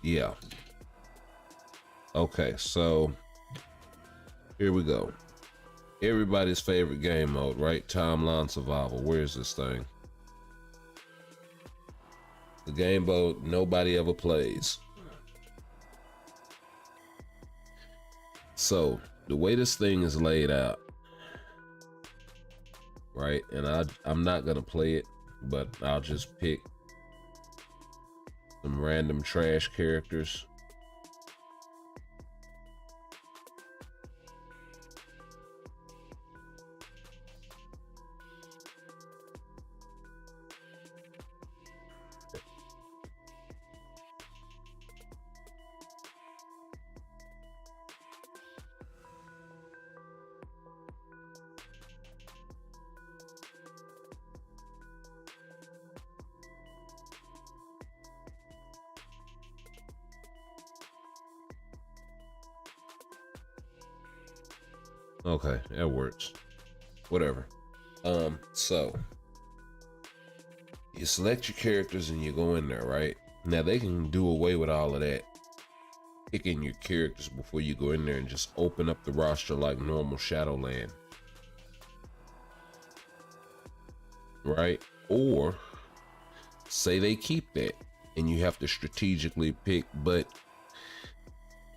yeah. Okay, so here we go. Everybody's favorite game mode, right? Timeline Survival. Where's this thing? The game mode nobody ever plays. So the way this thing is laid out, right? And I'm not gonna play it, but I'll just pick some random trash characters. Okay, that works. Whatever. So you select your characters and you go in there, right? Now they can do away with all of that, picking your characters before you go in there and just open up the roster like normal Shadowland, right? Or say they keep that and you have to strategically pick, but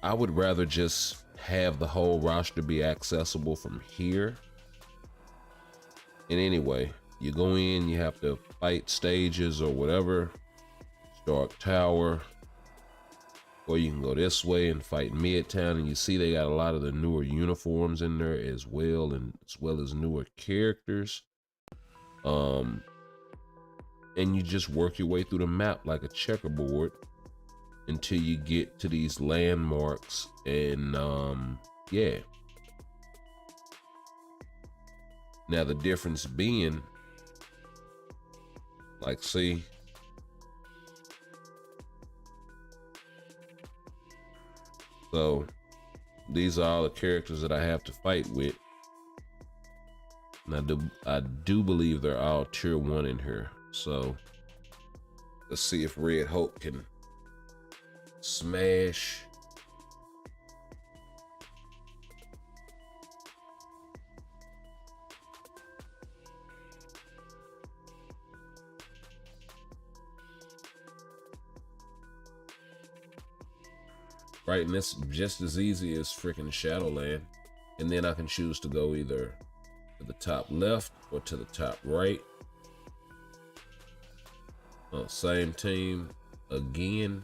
I would rather just have the whole roster be accessible from here. And anyway, you go in, you have to fight stages or whatever, Stark Tower, or you can go this way and fight Midtown. And you see they got a lot of the newer uniforms in there as well, and as well as newer characters. And you just work your way through the map like a checkerboard until you get to these landmarks. And yeah. Now the difference being, like, see, so these are all the characters that I have to fight with. And I do believe they're all tier 1 in here. So let's see if Red Hope can smash. Right, and it's just as easy as freaking Shadowland. And then I can choose to go either to the top left or to the top right. Same team again.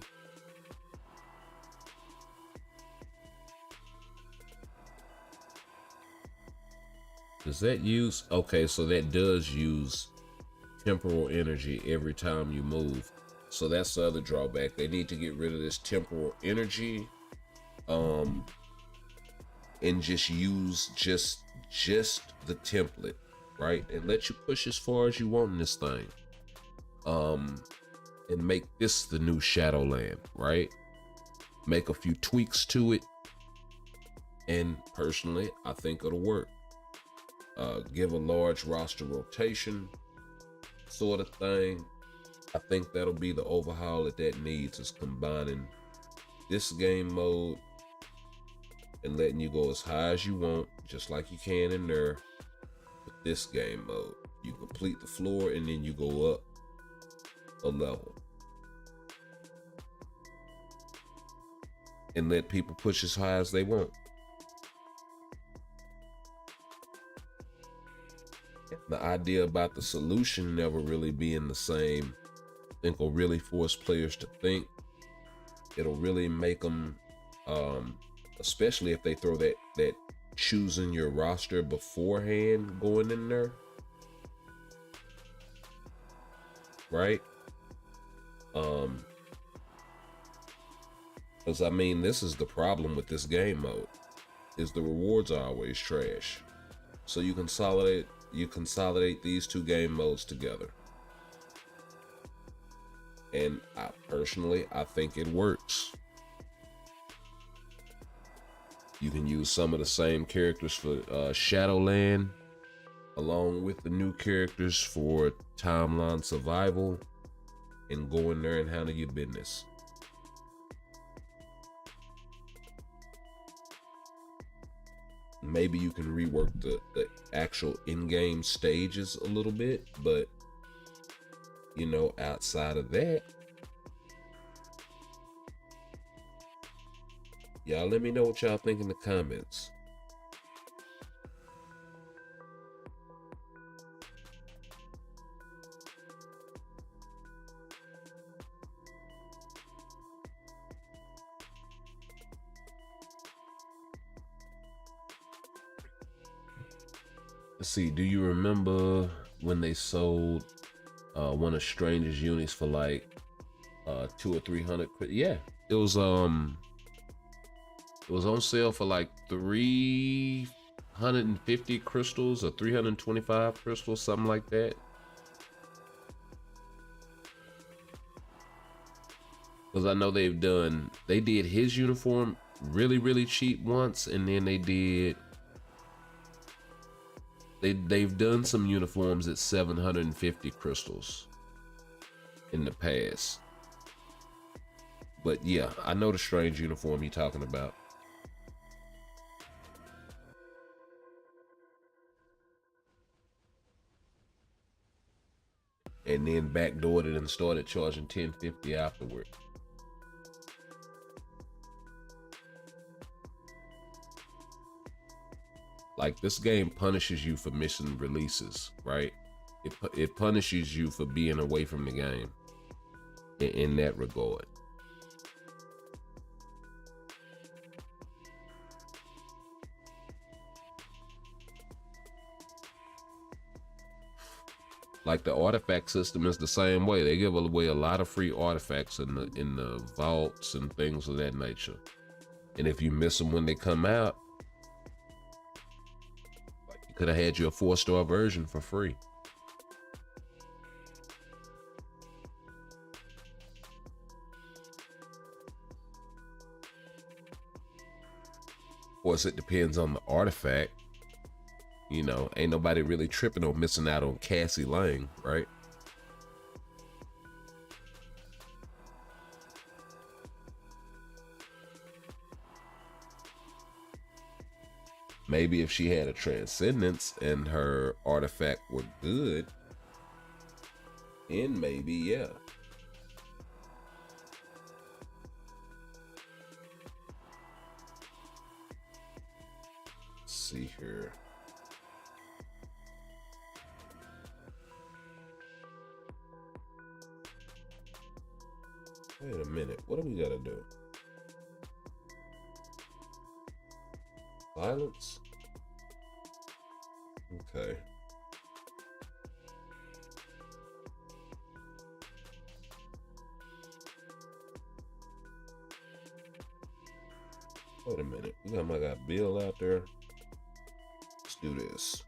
Does that use? Okay, so that does use temporal energy every time you move. So that's the other drawback. They need to get rid of this temporal energy, and just use just the template, right? And let you push as far as you want in this thing. And make this the new Shadowland, right? Make a few tweaks to it, and personally, I think it'll work. Give a large roster rotation sort of thing. I think that'll be the overhaul that needs, is combining this game mode and letting you go as high as you want, just like you can in there, with this game mode. You complete the floor and then you go up a level. And let people push as high as they want. The idea about the solution never really being the same, I think will really force players to think. It'll really make them, especially if they throw that choosing your roster beforehand going in there, right? Because I mean, this is the problem with this game mode, is the rewards are always trash. So you consolidate these two game modes together. And I think it works. You can use some of the same characters for Shadowland, along with the new characters for Timeline Survival, and go in there and handle your business. Maybe you can rework the actual in-game stages a little bit, but you know, outside of that, y'all let me know what y'all think in the comments. Let's see, do you remember when they sold one of Stranger's units for like 200 or 300? Yeah, it was on sale for like 350 crystals or 325 crystals, something like that. Because I know they did his uniform really cheap once, and then they did They've done some uniforms at 750 crystals in the past. But yeah, I know the strange uniform you're talking about. And then backdoored it and started charging 1050 afterward. Like, this game punishes you for missing releases, right? It punishes you for being away from the game in that regard. Like, the artifact system is the same way. They give away a lot of free artifacts in the vaults and things of that nature. And if you miss them when they come out, like, you could have had your 4-star version for free. Of course, it depends on the artifact. You know, ain't nobody really tripping on missing out on Cassie Lang, right? Maybe if she had a transcendence and her artifact were good, then maybe, yeah. Let's see here. Wait a minute, what do we gotta do? Violence? Okay. Wait a minute, I got Bill out there. Let's do this.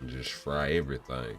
Just fry everything.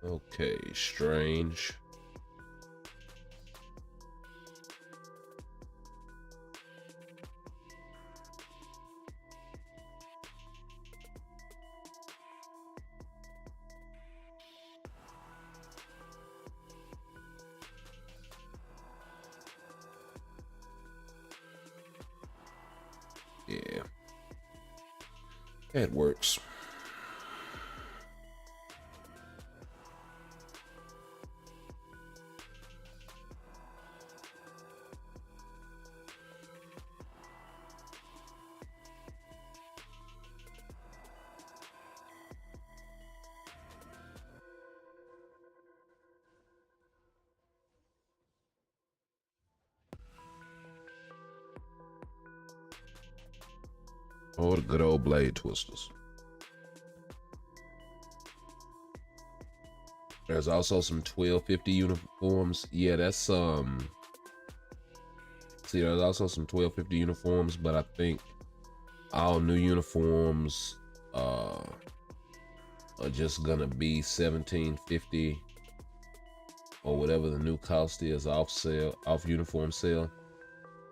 Okay, strange. Yeah, that works. Oh, the good old blade twisters. There's also some 1250 uniforms. Yeah, that's see, there's also some 1250 uniforms, but I think all new uniforms are just gonna be 1750 or whatever the new cost is off sale, off uniform sale.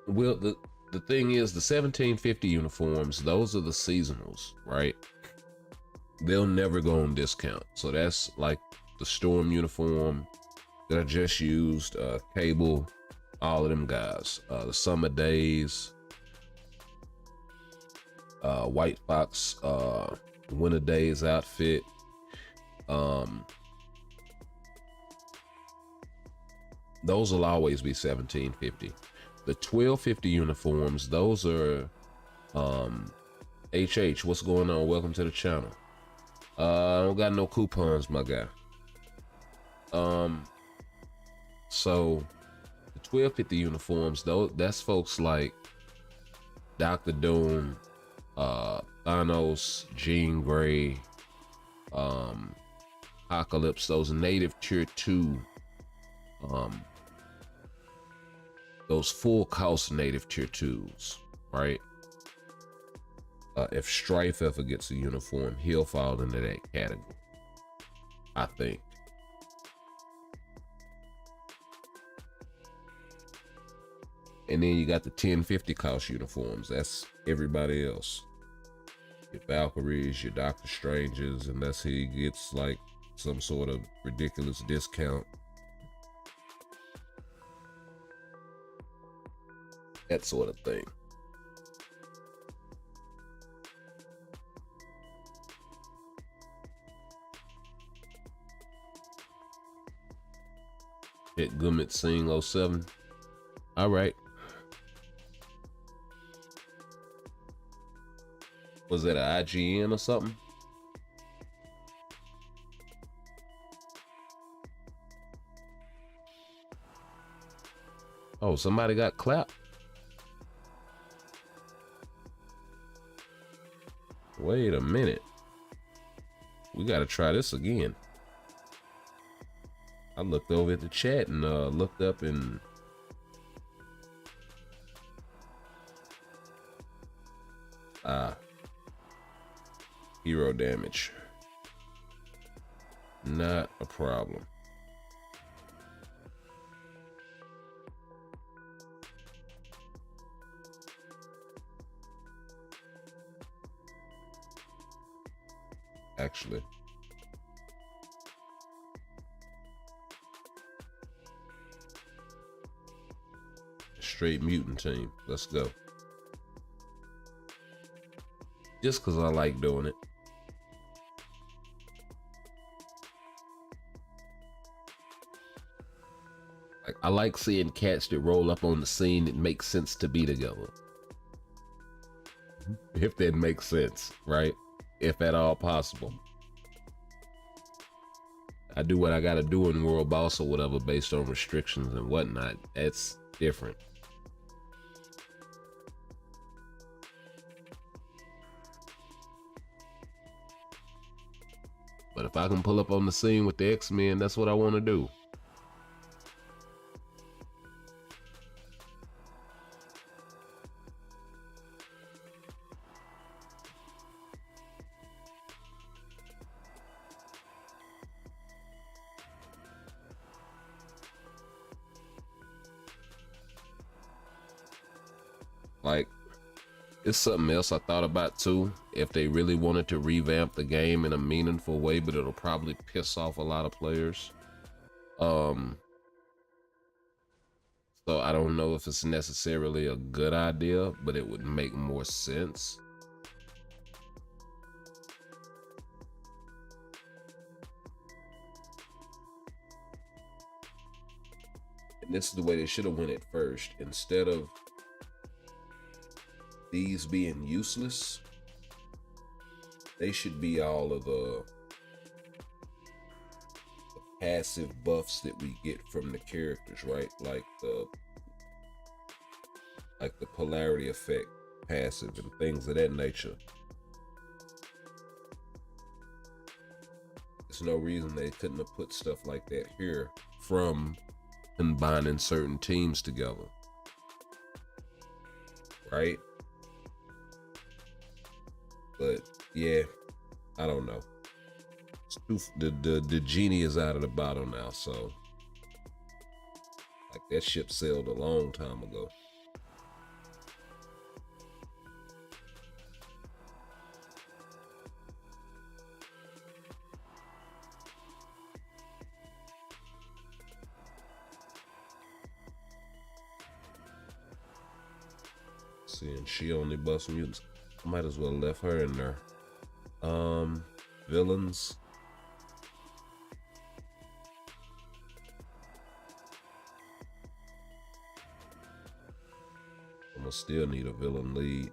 Well, the thing is, the 1750 uniforms, those are the seasonals, right? They'll never go on discount. So that's like the Storm uniform that I just used, Cable, all of them guys. The Summer Days, White Fox, Winter Days outfit. Those will always be 1750. The 1250 uniforms, those are HH. What's going on? Welcome to the channel. I don't got no coupons, my guy. So the 1250 uniforms, though, that's folks like Dr. Doom, Thanos, Jean Grey, Apocalypse, those native tier 2, those full cost native tier 2s, right? If Strife ever gets a uniform, he'll fall into that category, I think. And then you got the 1050 cost uniforms. That's everybody else. Your Valkyries, your Doctor Stranges, unless he gets like some sort of ridiculous discount. That sort of thing. Hit Gumit Sing 07. All right. Was that an IGN or something? Oh, somebody got clapped. Wait a minute. We got to try this again. I looked over at the chat and looked up and hero damage. Not a problem. Actually, straight mutant team. Let's go. Just because I like doing it. Like, I like seeing cats that roll up on the scene that makes sense to be together. If that makes sense, right? If at all possible. I do what I gotta do in World Boss or whatever based on restrictions and whatnot. That's different. But if I can pull up on the scene with the X-Men, that's what I want to do. Like, it's something else I thought about too. If they really wanted to revamp the game in a meaningful way, but it'll probably piss off a lot of players. So I don't know if it's necessarily a good idea, but it would make more sense. And this is the way they should have went at first. Instead of these being useless, they should be all of the passive buffs that we get from the characters, right? Like the polarity effect passive and things of that nature. There's no reason they couldn't have put stuff like that here from combining certain teams together, right? But yeah, I don't know. The genie is out of the bottle now, so like that ship sailed a long time ago. Seeing she only busts mutants, I might as well left her in there. Villains. I'm gonna still need a villain lead,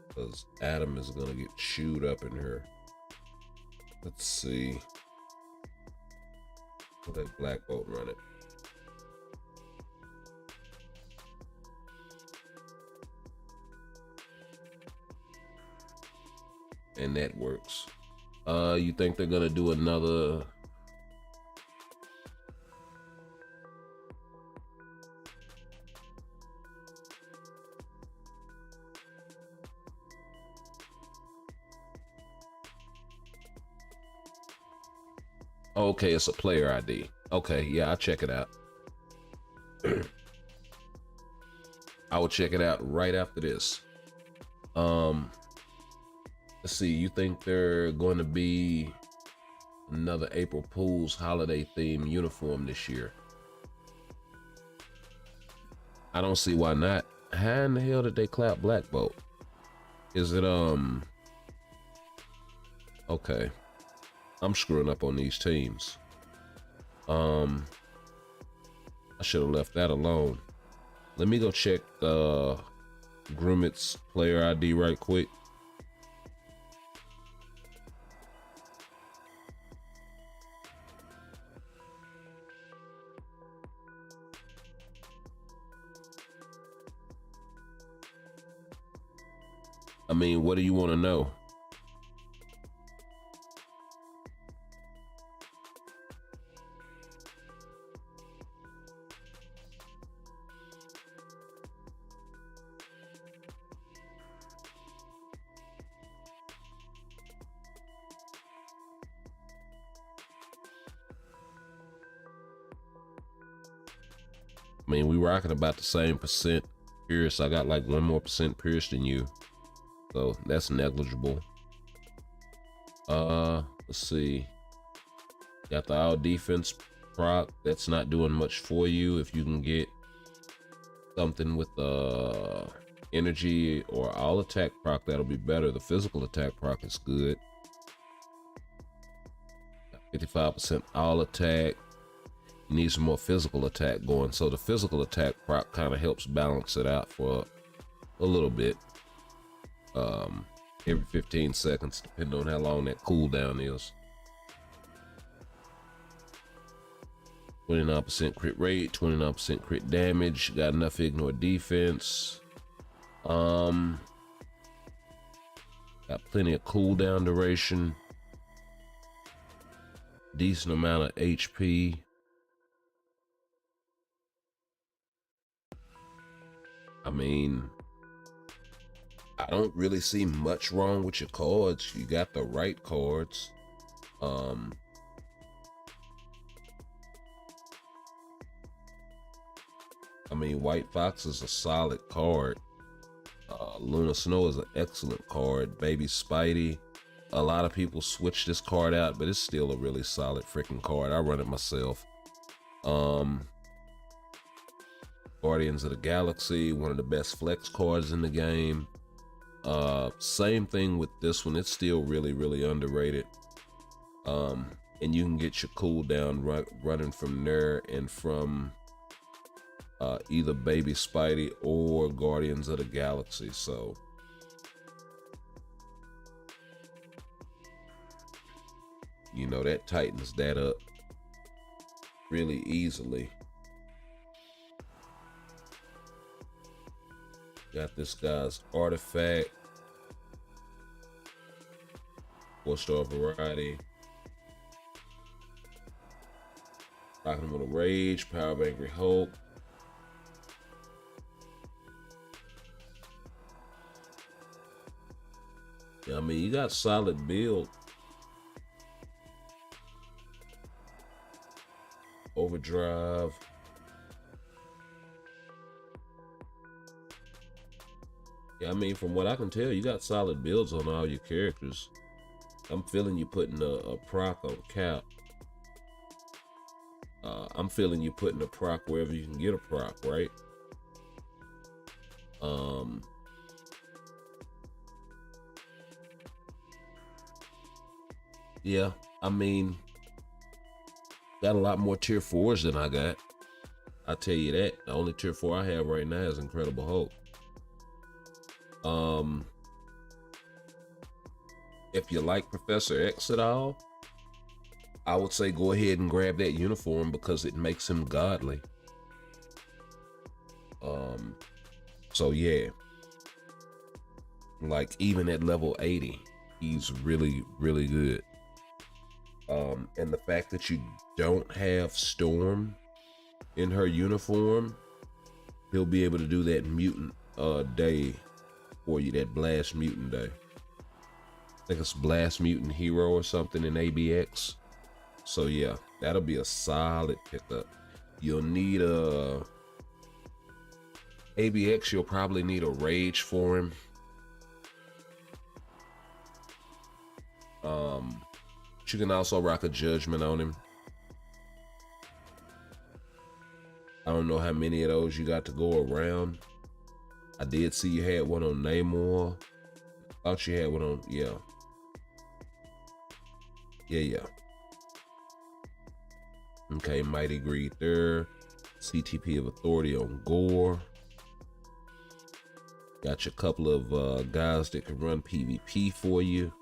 because Adam is gonna get chewed up in here. Let's see. Let Black Bolt run it. And that works. You think they're gonna do another? Okay, it's a player ID. Okay, yeah, I'll check it out. I will check it out right after this. Let's see, you think they're going to be another April Fool's holiday theme uniform this year? I don't see why not. How in the hell did they clap Black Bolt? Is it okay. I'm screwing up on these teams. I should have left that alone. Let me go check Grummet's player ID right quick. I mean, what do you want to know? I mean, we rocking about the same percent Pierce. I got like 1% more Pierce than you, so that's negligible. Let's see. Got the all defense proc. That's not doing much for you. If you can get something with the energy or all attack proc, that'll be better. The physical attack proc is good. 55% all attack. You need some more physical attack going, so the physical attack proc kind of helps balance it out for a little bit. Every 15 seconds, depending on how long that cooldown is. 29% crit rate, 29% crit damage. Got enough ignore defense. Got plenty of cooldown duration. Decent amount of HP. I mean, I don't really see much wrong with your cards. You got the right cards. I mean, White Fox is a solid card. Luna Snow is an excellent card. Baby Spidey. A lot of people switch this card out, but it's still a really solid freaking card. I run it myself. Guardians of the Galaxy, one of the best flex cards in the game. Same thing with this one. It's still really underrated. And you can get your cooldown running from there and from either Baby Spidey or Guardians of the Galaxy. So you know, that tightens that up really easily. Got this guy's artifact. 4-star variety. Rocking with a Rage, Power of Angry Hulk. Yeah, I mean, you got solid build. Overdrive. Yeah, I mean, from what I can tell, you got solid builds on all your characters. I'm feeling you putting a proc on Cap. I'm feeling you putting a proc wherever you can get a proc, right? Yeah, I mean, got a lot more tier 4s than I got. I tell you that. The only tier 4 I have right now is Incredible Hulk. If you like Professor X at all, I would say go ahead and grab that uniform because it makes him godly. So yeah, like even at level 80, he's really, really good. And the fact that you don't have Storm in her uniform, he'll be able to do that mutant day for you, that blast mutant day. I think it's blast mutant hero or something in ABX. So yeah, that'll be a solid pickup. You'll need a ABX, you'll probably need a Rage for him. You can also rock a Judgment on him. I don't know how many of those you got to go around. I did see you had one on Namor. Thought you had one on, yeah. Okay, Mighty Greed there. CTP of Authority on Gore. Got your couple of guys that can run PvP for you.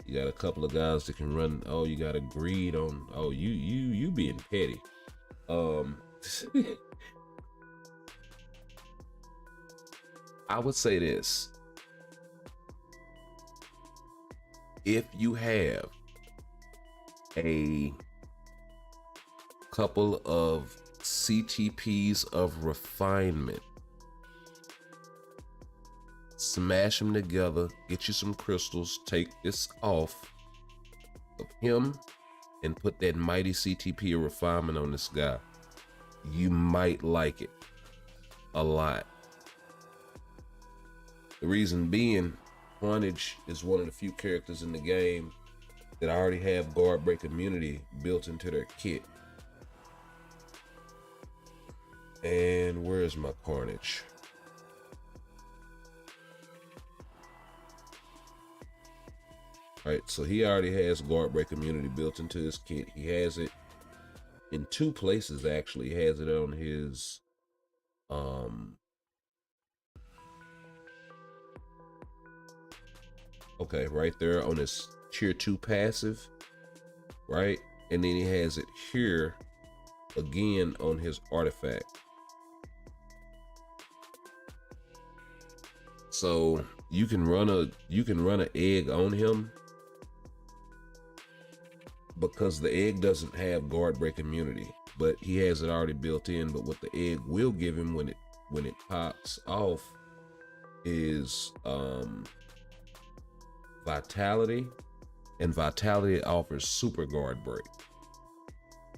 You got a couple of guys that can run. Oh, you got a Greed on. Oh, you being petty. I would say this. If you have a couple of CTPs of Refinement, smash them together, get you some crystals, take this off of him, and put that mighty CTP of Refinement on this guy. You might like it a lot. The reason being, Carnage is one of the few characters in the game that already have guard break immunity built into their kit. And where is my Carnage? Right, so he already has guard break immunity built into his kit. He has it in 2 places actually. He has it on his okay, right there on his tier 2 passive, right? And then he has it here again on his artifact. So you can run an egg on him because the egg doesn't have guard break immunity, but he has it already built in. But what the egg will give him when it pops off is vitality, and vitality offers super guard break,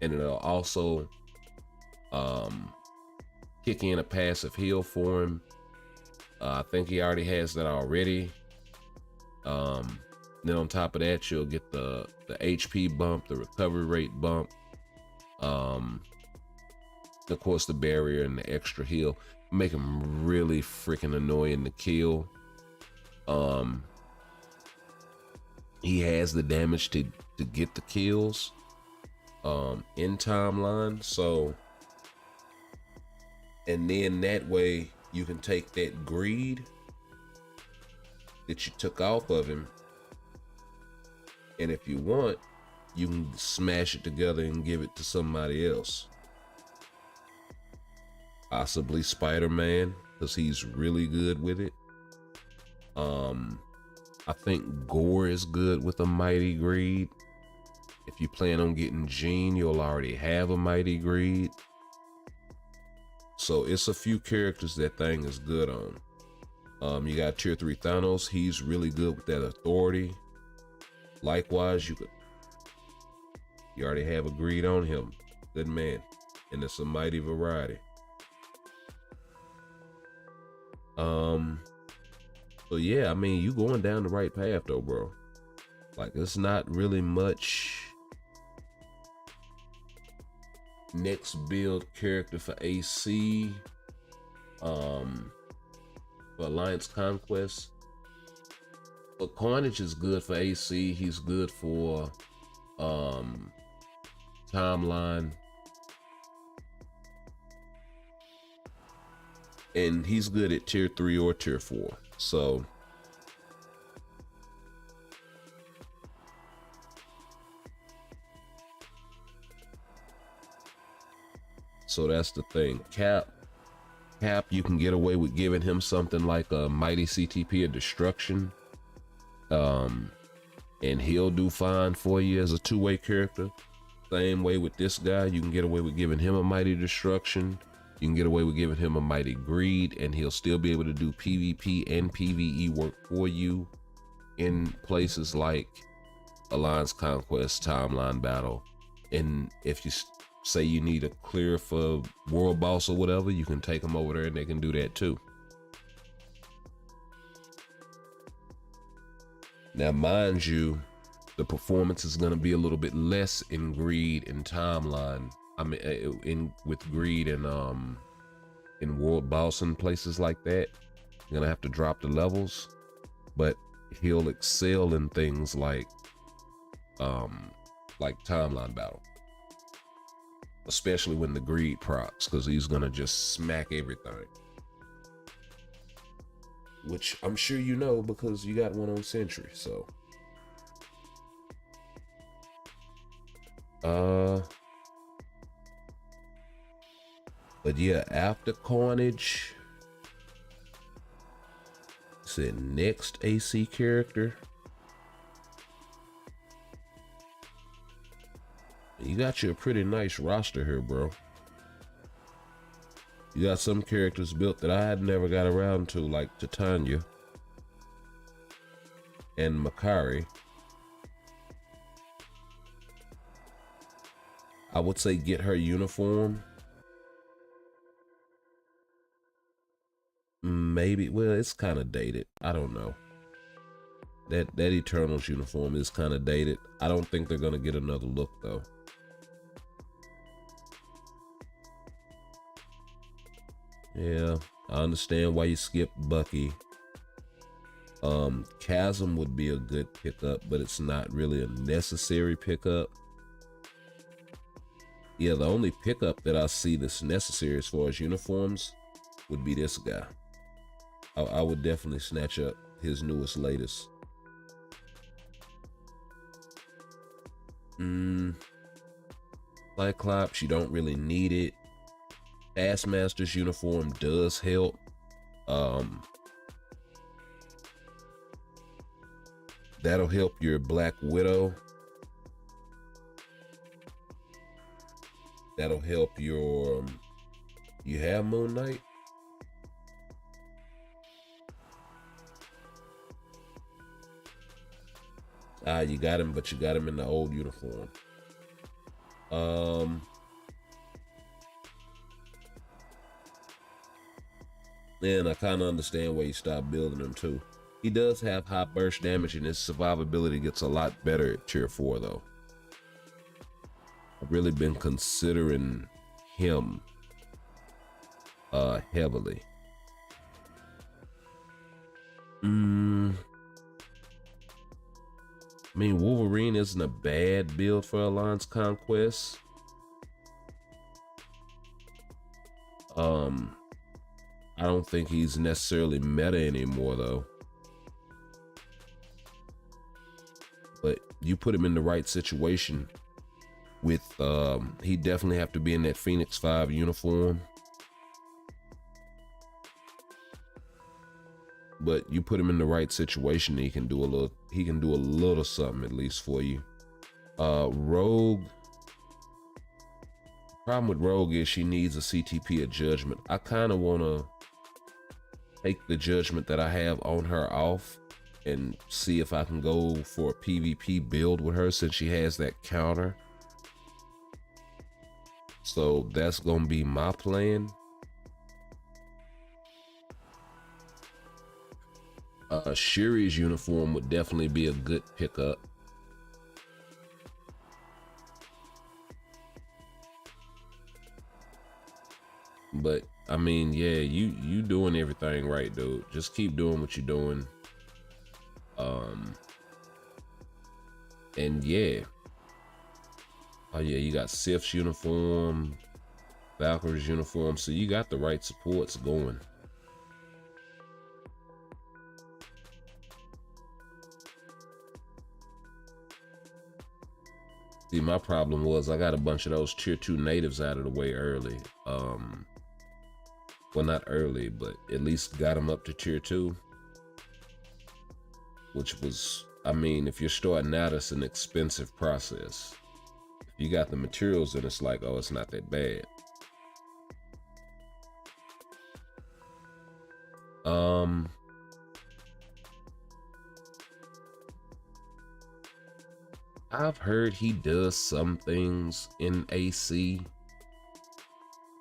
and it'll also kick in a passive heal for him. I think he already has that already. Then on top of that, you'll get the HP bump, the recovery rate bump, of course the barrier and the extra heal. Make him really freaking annoying to kill. He has the damage to get the kills in timeline. So, and then that way you can take that greed that you took off of him, and if you want, you can smash it together and give it to somebody else. Possibly Spider-Man, because he's really good with it. I think Gore is good with a Mighty Greed. If you plan on getting Gene, you'll already have a Mighty Greed. So it's a few characters that thing is good on. You got tier 3 Thanos. He's really good with that authority. Likewise, you already have a greed on him. Good man. And it's a mighty variety. So yeah, I mean, you going down the right path though, bro. Like, it's not really much next build character for AC. For Alliance Conquest. But Carnage is good for AC. He's good for Timeline. And he's good at tier 3 or tier 4. So that's the thing. Cap, you can get away with giving him something like a Mighty CTP of Destruction. And he'll do fine for you as a two-way character. Same way with this guy, you can get away with giving him a Mighty Destruction. You can get away with giving him a Mighty Greed, and he'll still be able to do PvP and PvE work for you in places like Alliance Conquest, Timeline Battle. And if you say you need a clear for World Boss or whatever, you can take them over there and they can do that too. Now, mind you, the performance is going to be a little bit less in Greed and Timeline. I mean, with Greed and in World Boss and places like that, you're gonna have to drop the levels, but he'll excel in things like Timeline Battle, especially when the Greed procs, because he's gonna just smack everything. Which I'm sure you know because you got one on Sentry, so. But yeah, after Carnage, said next AC character. You got you a pretty nice roster here, bro. You got some characters built that I had never got around to, like Titania and Makari. I would say get her uniform. Maybe, well, it's kind of dated. I don't know. That Eternals uniform is kind of dated. I don't think they're gonna get another look though. Yeah, I understand why you skipped Bucky. Chasm would be a good pickup, but it's not really a necessary pickup. Yeah, the only pickup that I see that's necessary as far as uniforms would be this guy. I would definitely snatch up his newest, latest. Cyclops, you don't really need it. Taskmaster's uniform does help. That'll help your Black Widow. That'll help your, you have Moon Knight? You got him, but you got him in the old uniform. And I kind of understand why you stopped building him too. He does have high burst damage, and his survivability gets a lot better at tier 4 though. I've really been considering him heavily. I mean, Wolverine isn't a bad build for Alliance Conquest. I don't think he's necessarily meta anymore though. But you put him in the right situation with, he definitely have to be in that Phoenix 5 uniform. but you put him in the right situation, he can do a little something at least for you. Rogue. Problem with Rogue is she needs a CTP of Judgment. I kind of want to take the Judgment that I have on her off and see if I can go for a PvP build with her since she has that counter. So that's gonna be my plan. Shuri's uniform would definitely be a good pickup. But I mean, yeah, you doing everything right, dude. Just keep doing what you're doing. And yeah. Oh yeah, you got Sif's uniform, Valkyrie's uniform, so you got the right supports going. See, my problem was I got a bunch of those tier 2 natives out of the way early. Well, not early, but at least got them up to tier 2. Which was, I mean, if you're starting out, it's an expensive process. If you got the materials, then it's like, oh, it's not that bad. I've heard he does some things in AC,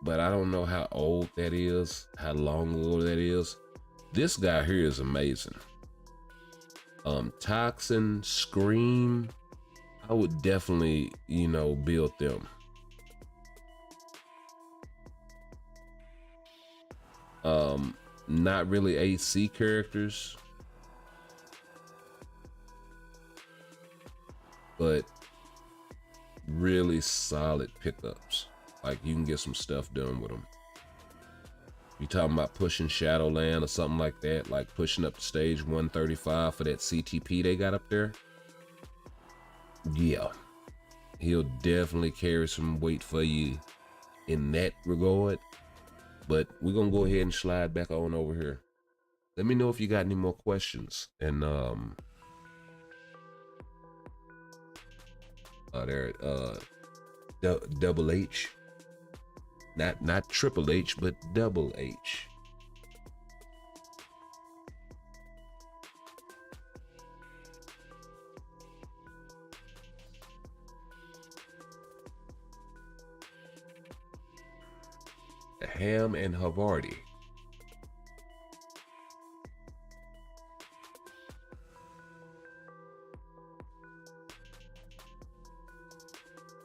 but I don't know how old that is, how long ago that is. This guy here is amazing. Toxin, Scream, I would definitely, you know, build them. Not really AC characters, but really solid pickups. Like you can get some stuff done with them. You talking about pushing Shadowland or something like that, like pushing up to stage 135 for that CTP they got up there. Yeah, he'll definitely carry some weight for you in that regard. But we're gonna go ahead and slide back on over here. Let me know if you got any more questions. And there, double H, not triple H, but double H. Ham and Havarti.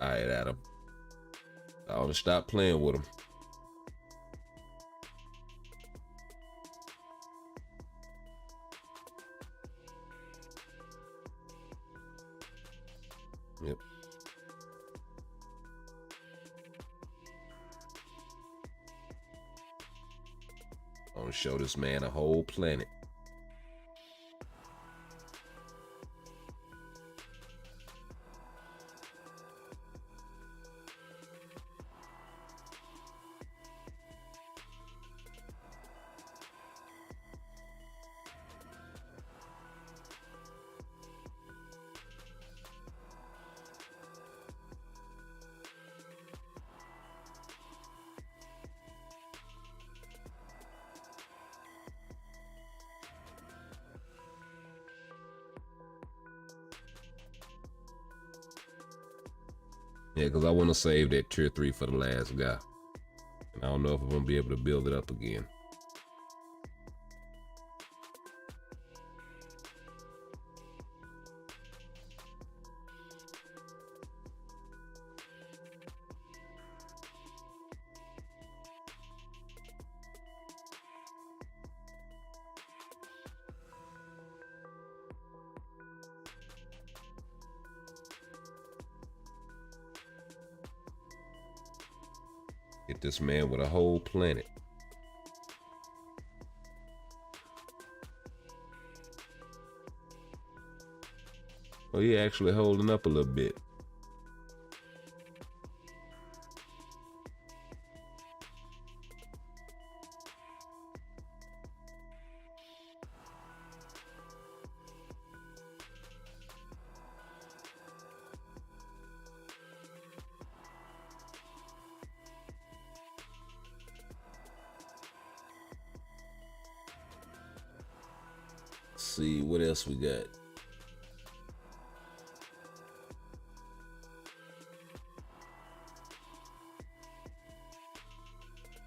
All right, Adam. I ought to stop playing with him. Yep. I want to show this man a whole planet. Yeah, because I want to save that tier 3 for the last guy. And I don't know if I'm going to be able to build it up again. Get this man with a whole planet. Oh, he actually holding up a little bit. see what else we got.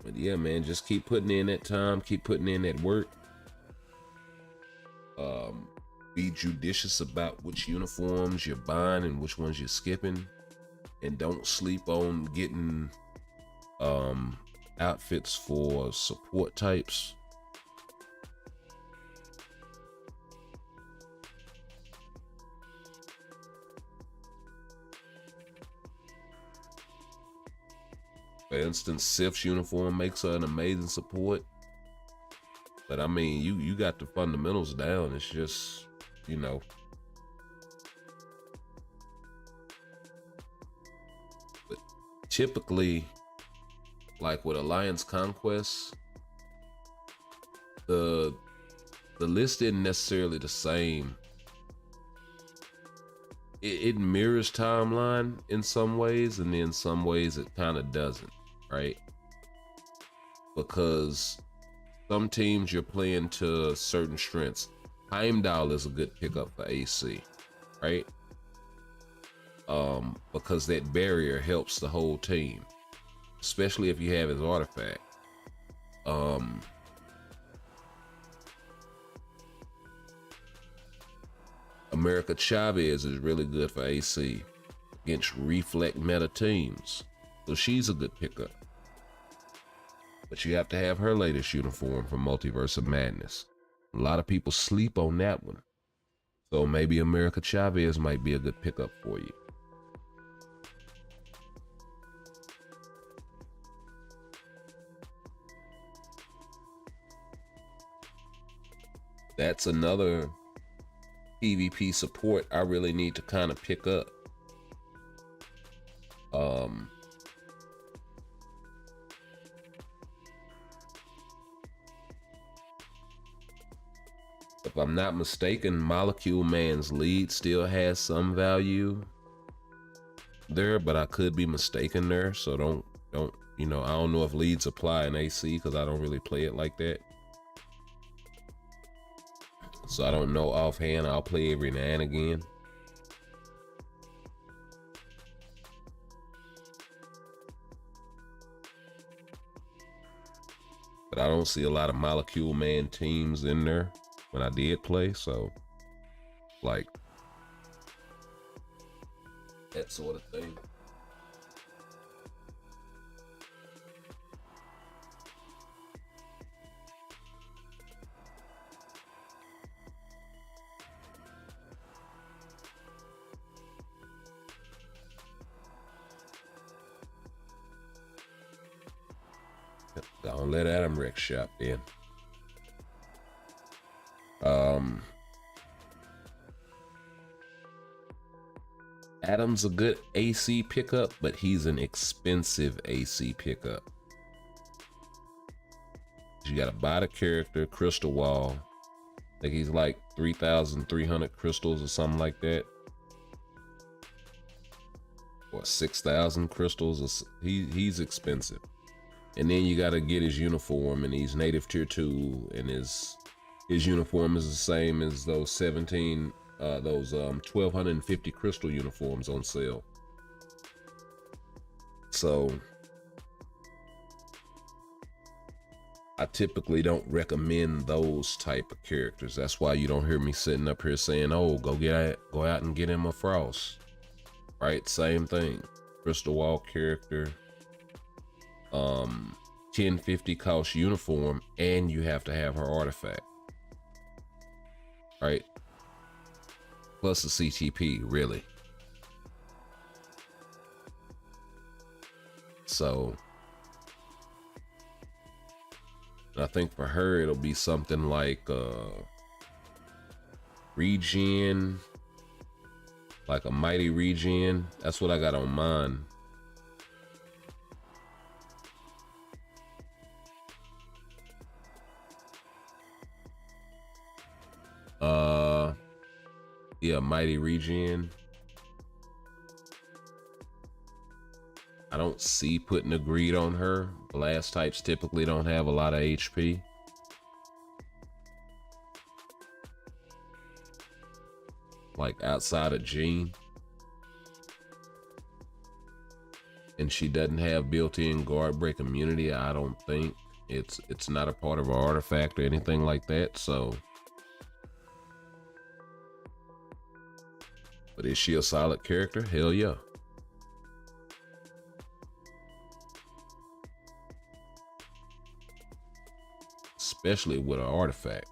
But yeah, man, just keep putting in that time, keep putting in that work. Be judicious about which uniforms you're buying and which ones you're skipping, and don't sleep on getting outfits for support types. For instance, Sif's uniform makes her an amazing support, but I mean, you got the fundamentals down. It's just, you know, but typically, like with Alliance Conquest, the list isn't necessarily the same. It mirrors timeline in some ways, and in some ways it kind of doesn't, right? Because some teams you're playing to certain strengths. Heimdall is a good pickup for AC, right? Because that barrier helps the whole team, especially if you have his artifact. America Chavez is really good for AC against reflect meta teams, so she's a good pickup. But you have to have her latest uniform from Multiverse of Madness. A lot of people sleep on that one, so maybe America Chavez might be a good pickup for you. That's another PvP support I really need to kind of pick up. If I'm not mistaken, Molecule Man's lead still has some value there, but I could be mistaken there. So don't, you know, I don't know if leads apply in AC because I don't really play it like that. So I don't know offhand. I'll play every now and again. But I don't see a lot of Molecule Man teams in there when I did play, so like that sort of thing. Don't let Adam wreck shop in. Adam's a good AC pickup, but he's an expensive AC pickup. You gotta buy the character, crystal wall. I think he's like 3,300 crystals or something like that. Or 6,000 crystals. He's expensive. And then you gotta get his uniform, and he's native tier 2, and his uniform is the same as those 1,250 crystal uniforms on sale. So I typically don't recommend those type of characters. That's why you don't hear me sitting up here saying, oh, go out and get him a Frost. Right? Same thing. Crystal Wall character. 1050 cost uniform, and you have to have her artifact. Right? Plus the CTP, really. So I think for her it'll be something like regen, like a mighty regen. That's what I got on mine. Yeah, mighty regen. I don't see putting a greed on her. Blast types typically don't have a lot of HP. like outside of Jean, and she doesn't have built-in guard break immunity. I don't think it's not a part of her artifact or anything like that. So, but is she a solid character? Hell yeah. Especially with an artifact.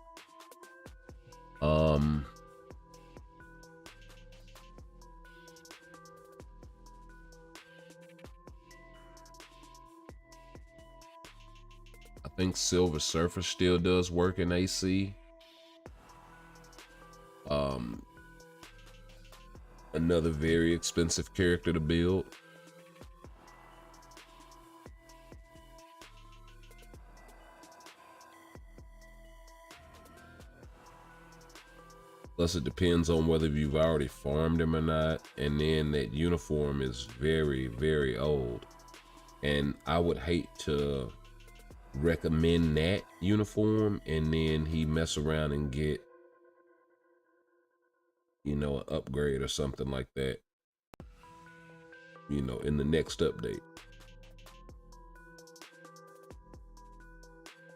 I think Silver Surfer still does work in AC. Another very expensive character to build. Plus it depends on whether you've already farmed him or not, and then that uniform is very, very old, and I would hate to recommend that uniform and then he mess around and get, you know, an upgrade or something like that, you know, in the next update,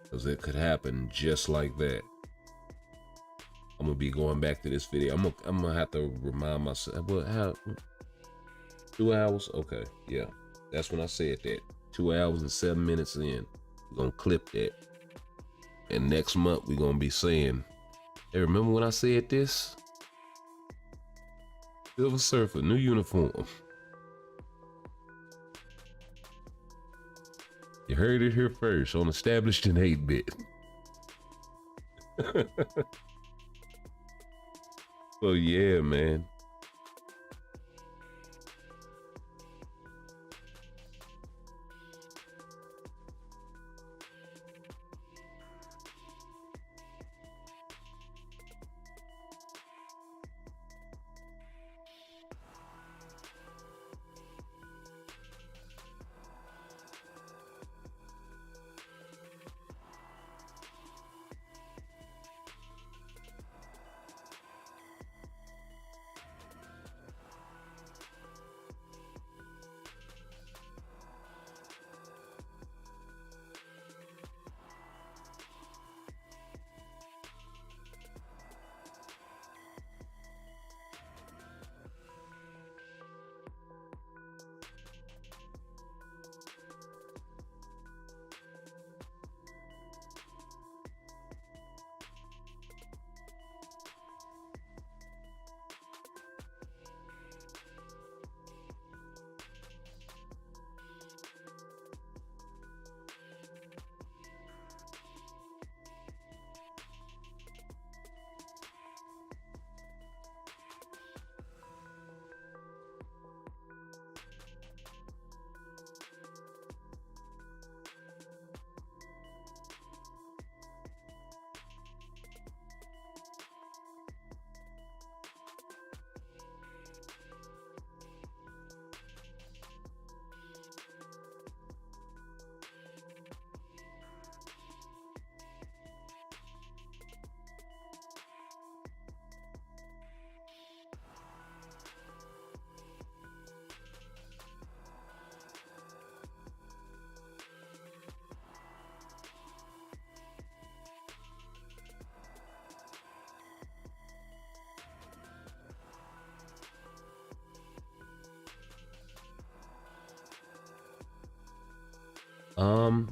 because it could happen just like that. I'm gonna be going back to this video. I'm gonna have to remind myself. But how? 2 hours? Okay, yeah, that's when I said that. 2 hours and 7 minutes in. We're gonna clip that, and next month we're gonna be saying, "Hey, remember when I said this?" Silver Surfer, new uniform. You heard it here first on Established in 8-Bit. So yeah, man.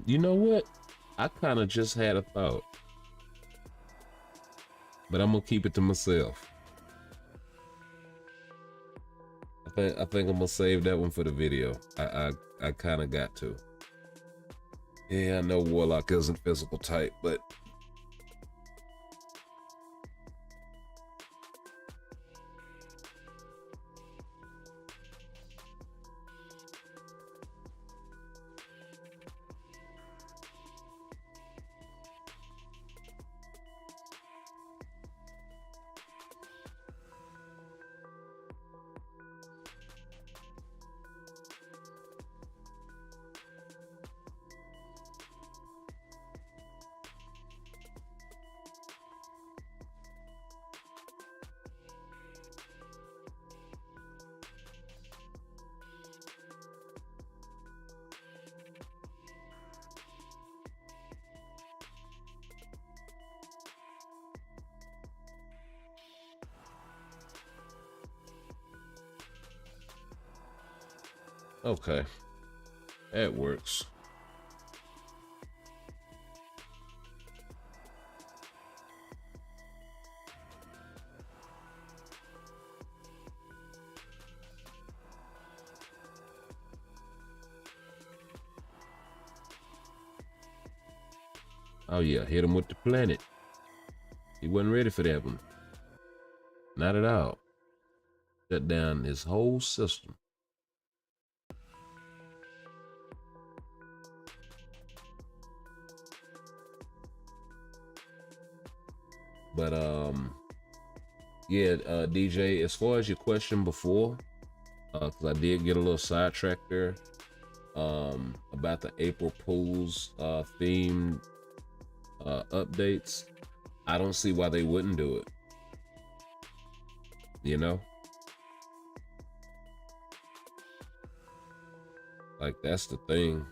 You know what? I kind of just had a thought, but I'm gonna keep it to myself. I think I'm gonna save that one for the video. I kind of got to. Yeah, I know Warlock isn't physical type, but Okay, that works. Oh yeah, hit him with the planet. He wasn't ready for that one. Not at all. Shut down his whole system. But yeah, DJ, as far as your question before, because I did get a little sidetracked there, about the April Fools themed updates. I don't see why they wouldn't do it. You know, like that's the thing.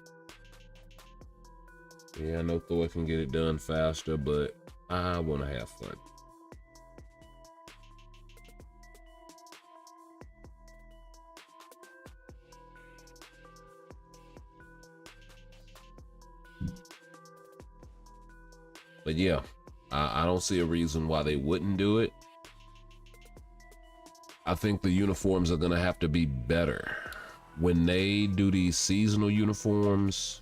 Yeah, I know Thor can get it done faster, but I want to have fun. But yeah, I don't see a reason why they wouldn't do it. I think the uniforms are gonna have to be better. When they do these seasonal uniforms,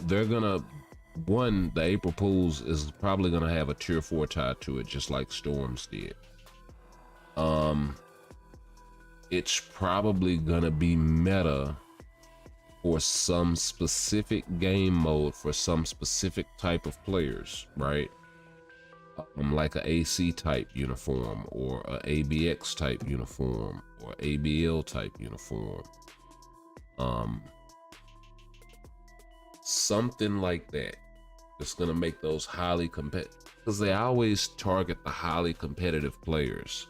they're gonna, one, the April Fools is probably gonna have a tier 4 tied to it, just like Storms did. It's probably gonna be meta for some specific game mode for some specific type of players, right? Like a AC type uniform or a ABX type uniform or ABL type uniform. Something like that. It's gonna make those highly competitive, because they always target the highly competitive players,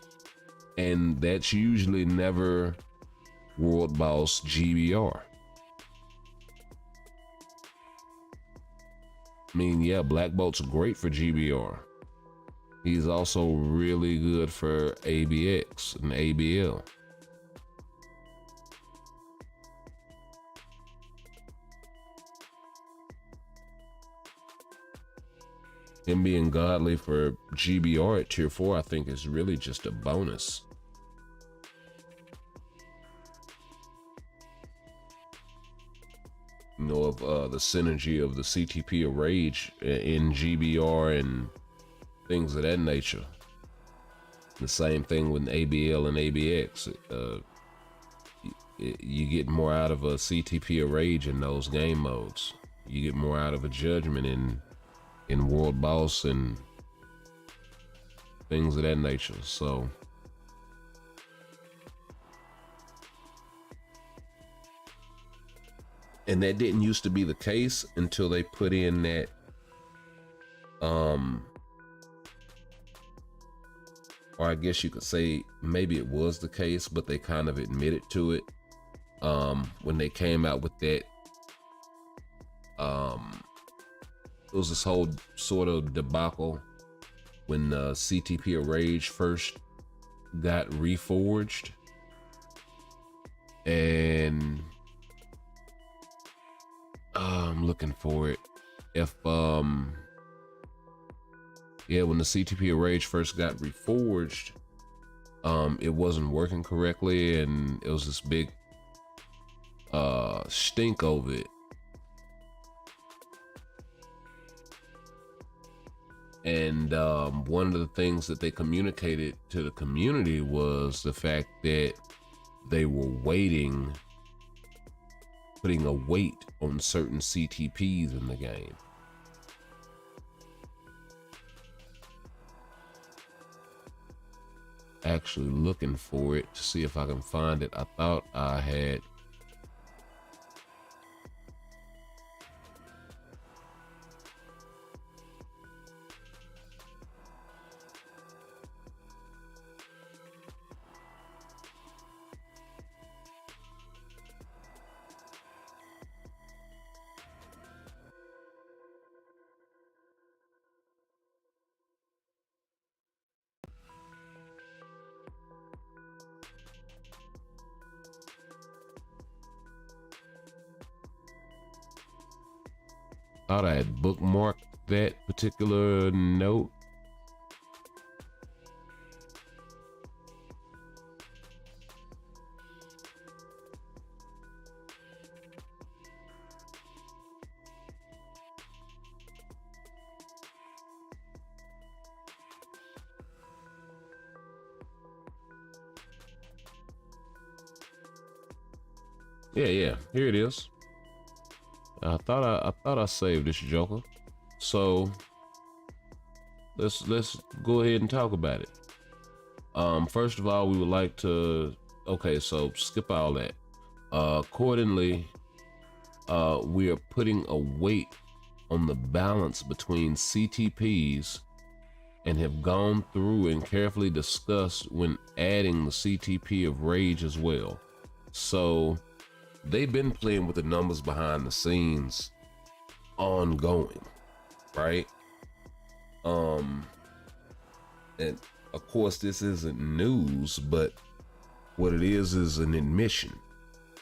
and that's usually never World Boss GBR. I mean, yeah, Black Bolt's great for GBR. He's also really good for ABX and ABL. Him being godly for GBR at tier 4, I think, is really just a bonus. You know, of the synergy of the CTP of Rage in GBR and things of that nature. The same thing with ABL and ABX. You get more out of a CTP of Rage in those game modes. You get more out of a Judgment in World Boss and things of that nature. So and that didn't used to be the case until they put in that or I guess you could say maybe it was the case, but they kind of admitted to it when they came out with that. It was this whole sort of debacle when CTP of Rage first got reforged, and I'm looking for it. If yeah, when the CTP of Rage first got reforged, it wasn't working correctly, and it was this big stink over it. And one of the things that they communicated to the community was the fact that they were putting a weight on certain CTPs in the game. Actually looking for it to see if I can find it. I thought I had Thought I had bookmarked that particular note. Yeah, here it is. I thought I saved this joker. So let's go ahead and talk about it. First of all, we would like to, okay, so skip all that. Accordingly, we are putting a weight on the balance between CTPs and have gone through and carefully discussed when adding the CTP of rage as well. So they've been playing with the numbers behind the scenes ongoing, right? And of course this isn't news, but what it is an admission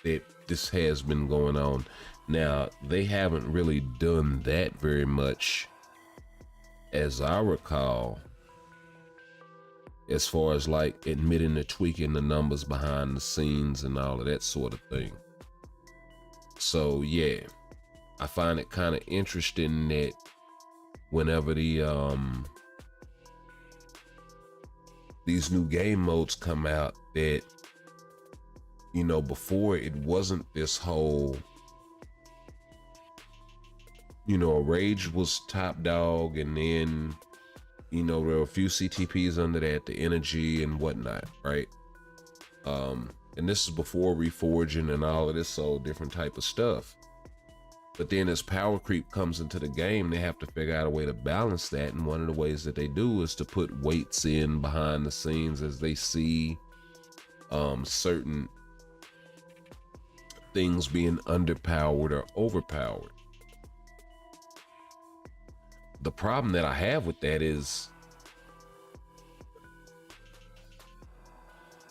that this has been going on. Now, they haven't really done that very much, as I recall, as far as like admitting to tweaking the numbers behind the scenes and all of that sort of thing. So yeah, I find it kind of interesting that whenever these new game modes come out, that, you know, before it wasn't this whole, you know, Rage was top dog, and then, you know, there were a few CTPs under that, the energy and whatnot, right? And this is before reforging and all of this so different type of stuff. But then as power creep comes into the game, they have to figure out a way to balance that. And one of the ways that they do is to put weights in behind the scenes as they see certain things being underpowered or overpowered. The problem that I have with that is,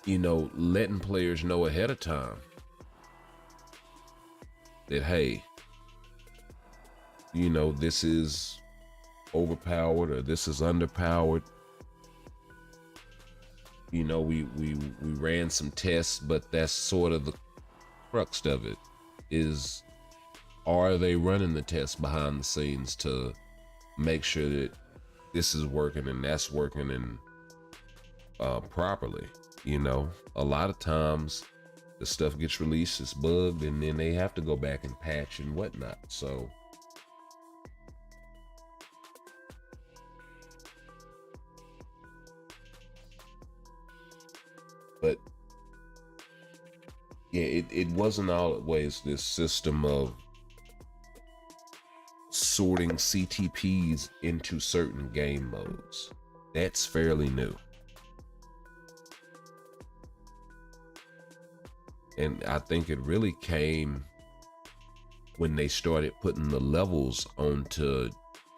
you know, letting players know ahead of time that, hey, you know, this is overpowered or this is underpowered. You know, we ran some tests, but that's sort of the crux of it, is, are they running the tests behind the scenes to make sure that this is working and that's working and properly? You know, a lot of times the stuff gets released, it's bugged, and then they have to go back and patch and whatnot. So but yeah, it wasn't always this system of sorting CTPs into certain game modes. That's fairly new. And I think it really came when they started putting the levels onto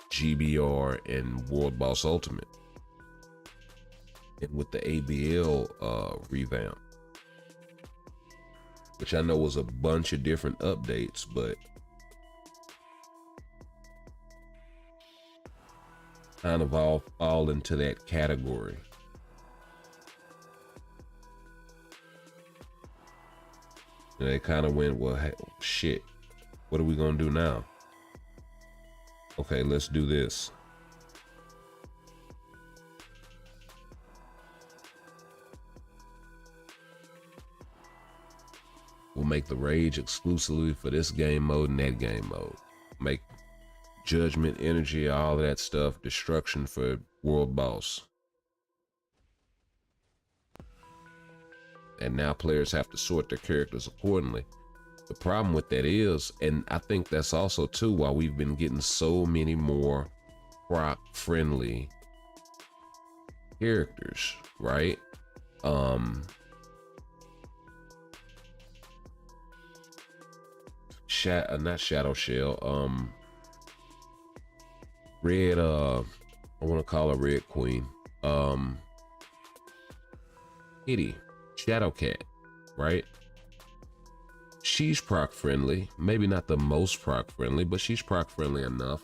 GBR and World Boss Ultimate, and with the ABL revamp, which I know was a bunch of different updates, but kind of all fall into that category. And they kind of went, well, hey, shit, what are we gonna do now? Okay, let's do this. We'll make the rage exclusively for this game mode and that game mode. Make judgment, energy, all of that stuff, destruction for World Boss. And now players have to sort their characters accordingly. The problem with that is, and I think that's also too why we've been getting so many more proc friendly characters, right? Not Shadow Shell, Red, I want to call her Red Queen, Kitty, Shadow Cat, right? she's proc friendly. Maybe not the most proc friendly, but she's proc friendly enough.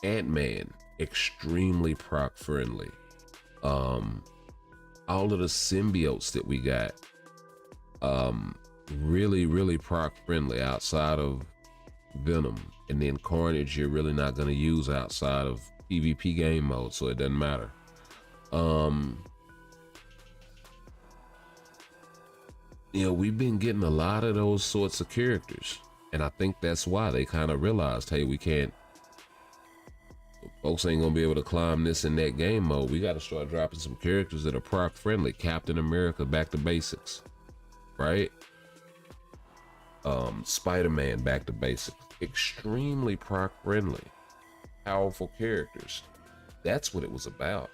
Ant-Man, extremely proc friendly. All of the symbiotes that we got, really proc friendly outside of Venom, and then Carnage you're really not going to use outside of PvP game mode, so it doesn't matter. You know, we've been getting a lot of those sorts of characters, and I think that's why they kind of realized, hey, we can't, folks ain't gonna be able to climb this in that game mode. We got to start dropping some characters that are proc friendly. Captain America, back to basics, right? Spider-Man, back to basics. Extremely proc friendly, powerful characters. That's what it was about.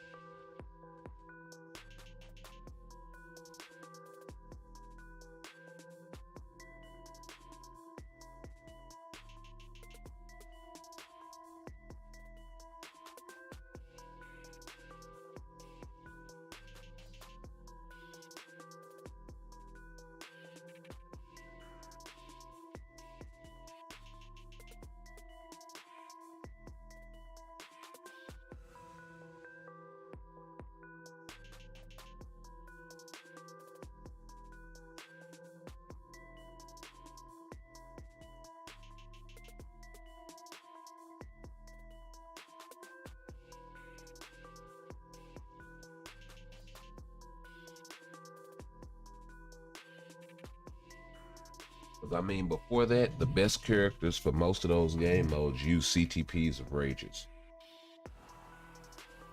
I mean, before that, the best characters for most of those game modes use CTPs of rages.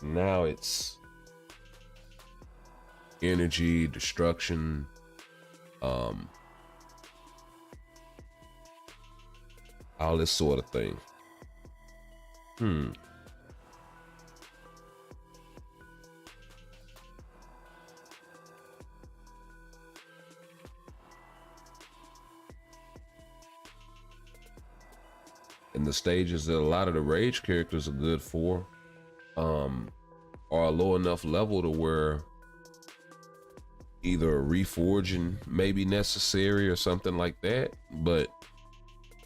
Now it's energy, destruction, all this sort of thing. And the stages that a lot of the rage characters are good for are a low enough level to where either a reforging may be necessary or something like that. But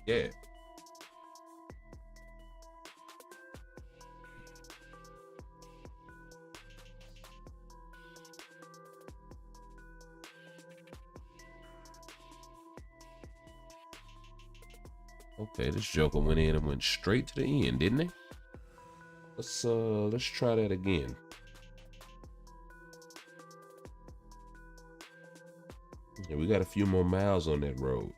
yeah. Okay, this Joker went in and went straight to the end, didn't he? Let's try that again. Yeah, we got a few more miles on that road.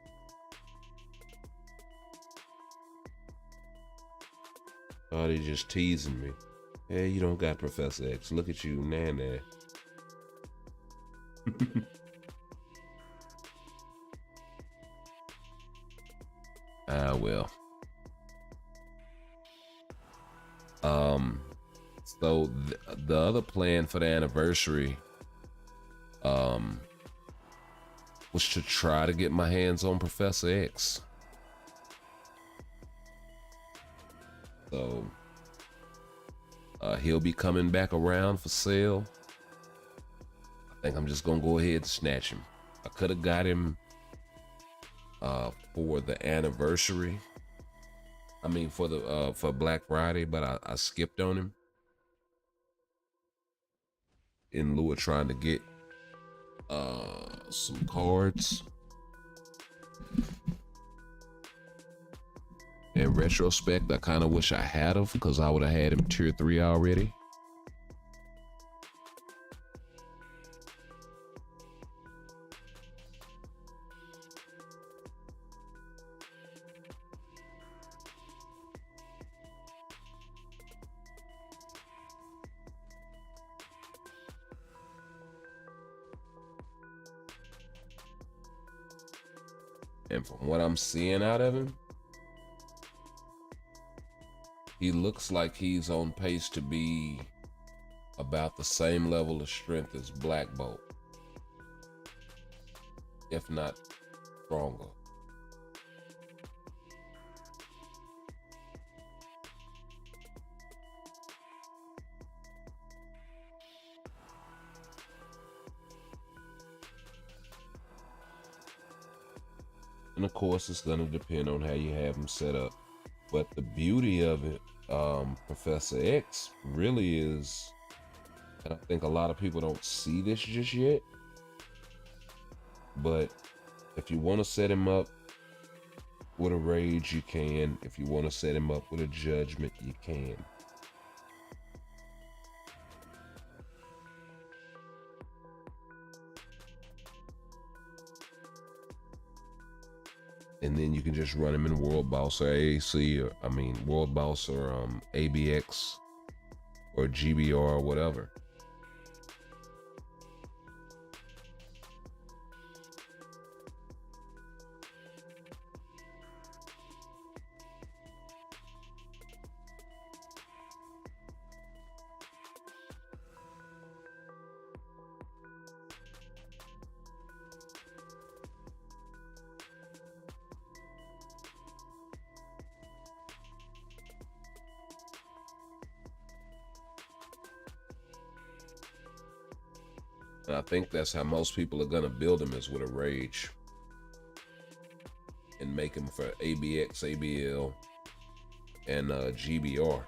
Oh, they just teasing me. Hey, you don't got Professor X. Look at you, Nana. Ah, well. So the other plan for the anniversary, was to try to get my hands on Professor X. So, he'll be coming back around for sale. I think I'm just gonna go ahead and snatch him. I could have got him for the anniversary. I mean, for Black Friday, but I skipped on him in lieu of trying to get some cards. In retrospect, I kind of wish I had him because I would have had him tier 3 already. And from what I'm seeing out of him, he looks like he's on pace to be about the same level of strength as Black Bolt, if not stronger. And of course, it's going to depend on how you have them set up. But the beauty of it, Professor X, really is, and I think a lot of people don't see this just yet, but if you want to set him up with a rage, you can. If you want to set him up with a judgment, you can. And then you can just run him in World Boss or AAC, or World Boss or ABX or GBR or whatever. And I think that's how most people are gonna build him, is with a rage, and make him for ABX, ABL, and GBR.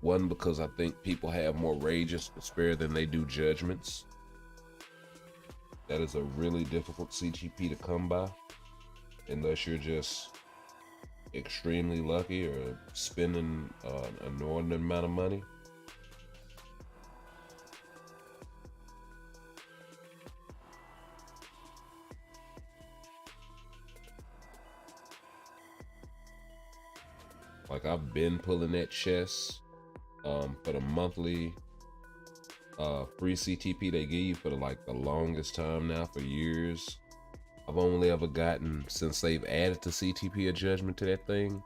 One, because I think people have more rages to spare than they do judgments. That is a really difficult CTP to come by, unless you're just extremely lucky or spending an inordinate amount of money. Like, I've been pulling that chest for the monthly free CTP they give you for the longest time now, for years. I've only ever gotten, since they've added the CTP, a judgment to that thing.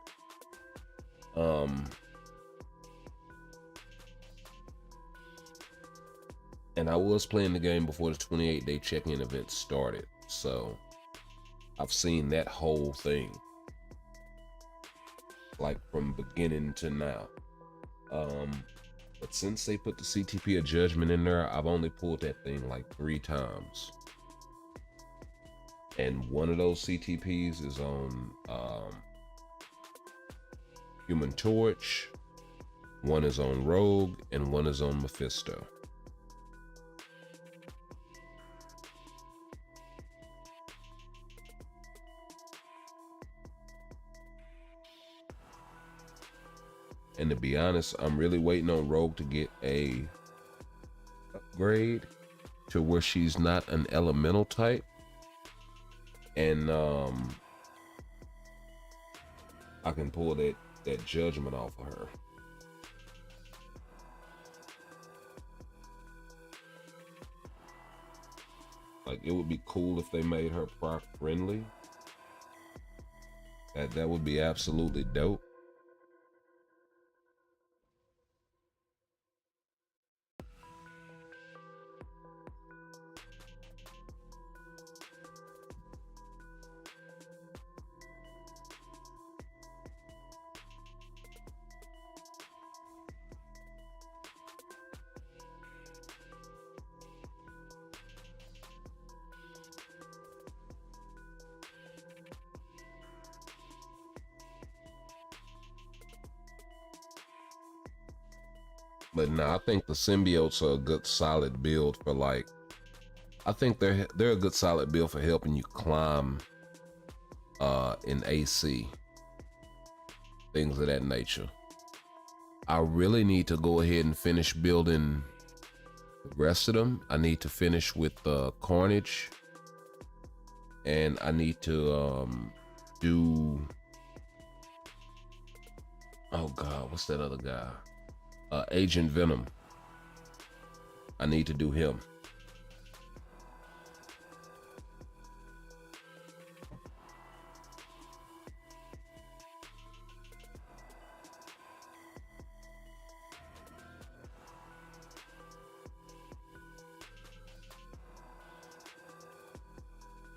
And I was playing the game before the 28-day check-in event started, so I've seen that whole thing, like from beginning to now. But since they put the CTP of judgment in there, I've only pulled that thing like 3 times. And one of those CTPs is on Human Torch, one is on Rogue, and one is on Mephisto. And to be honest, I'm really waiting on Rogue to get a upgrade to where she's not an elemental type. And I can pull that judgment off of her. Like, it would be cool if they made her proc friendly. That would be absolutely dope. But no, I think the symbiotes are a good solid build for, like, I think they're a good solid build for helping you climb in AC, things of that nature. I really need to go ahead and finish building the rest of them. I need to finish with Carnage, and I need to do, oh god, what's that other guy? Agent Venom. I need to do him.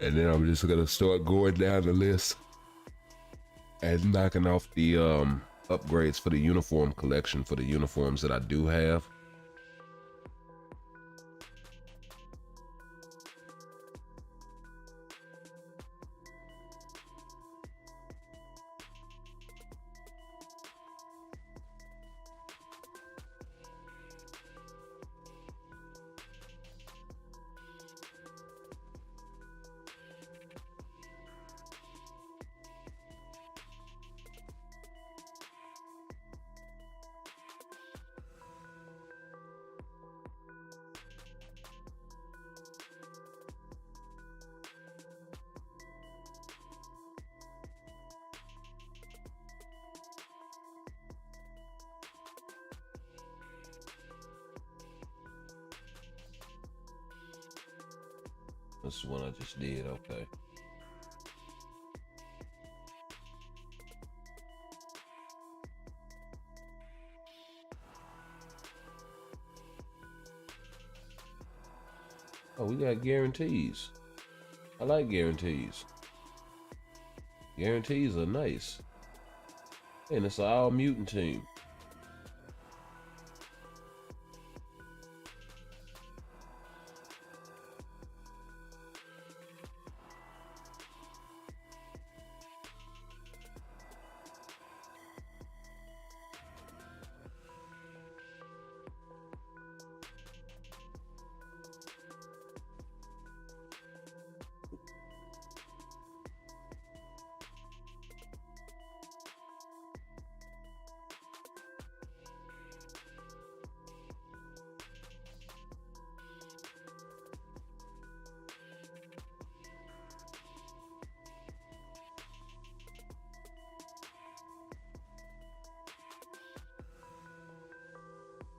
And then I'm just gonna start going down the list and knocking off the upgrades for the uniform collection, for the uniforms that I do have. this is the one I just did. Okay. Oh, we got guarantees. I like guarantees. Guarantees are nice. And it's an all mutant team.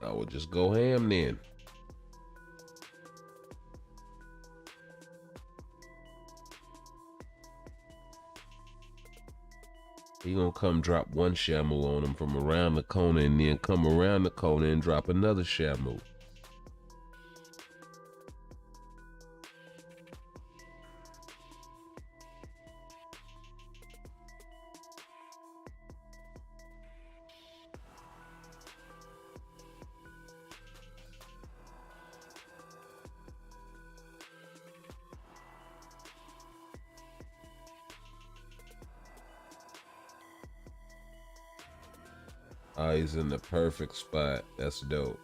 I would just go ham then. He gonna come drop one Shamu on him from around the corner and then come around the corner and drop another Shamu. Oh, he's in the perfect spot. That's dope.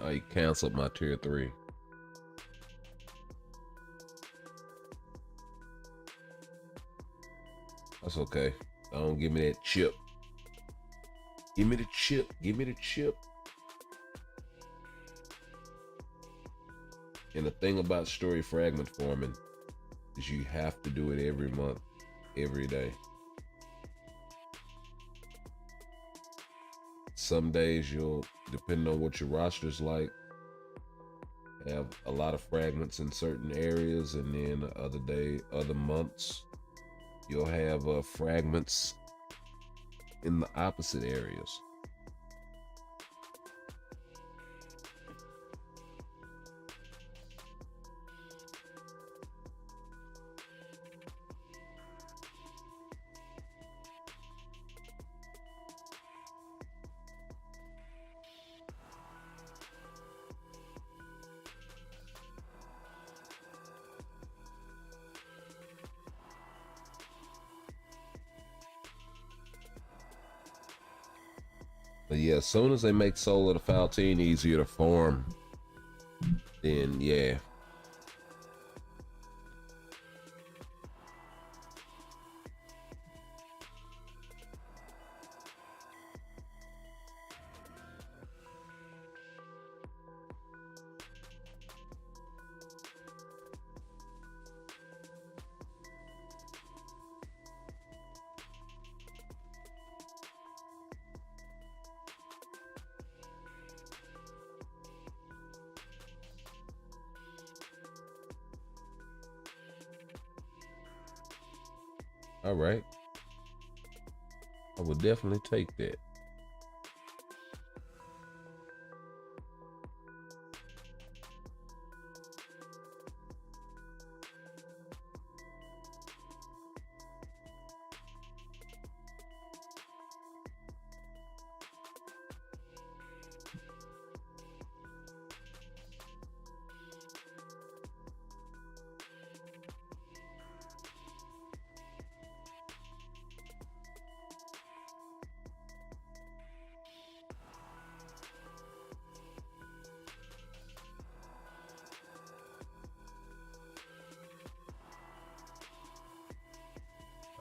Oh, he canceled my tier 3. That's okay. Don't give me that chip. Give me the chip. Give me the chip. And the thing about story fragment forming is you have to do it every month, every day. Some days you'll, depending on what your roster's like, have a lot of fragments in certain areas, and then other months, you'll have fragments in the opposite areas. But yeah, as soon as they make Soul of the Faltine easier to farm, then yeah. All right. I would definitely take that.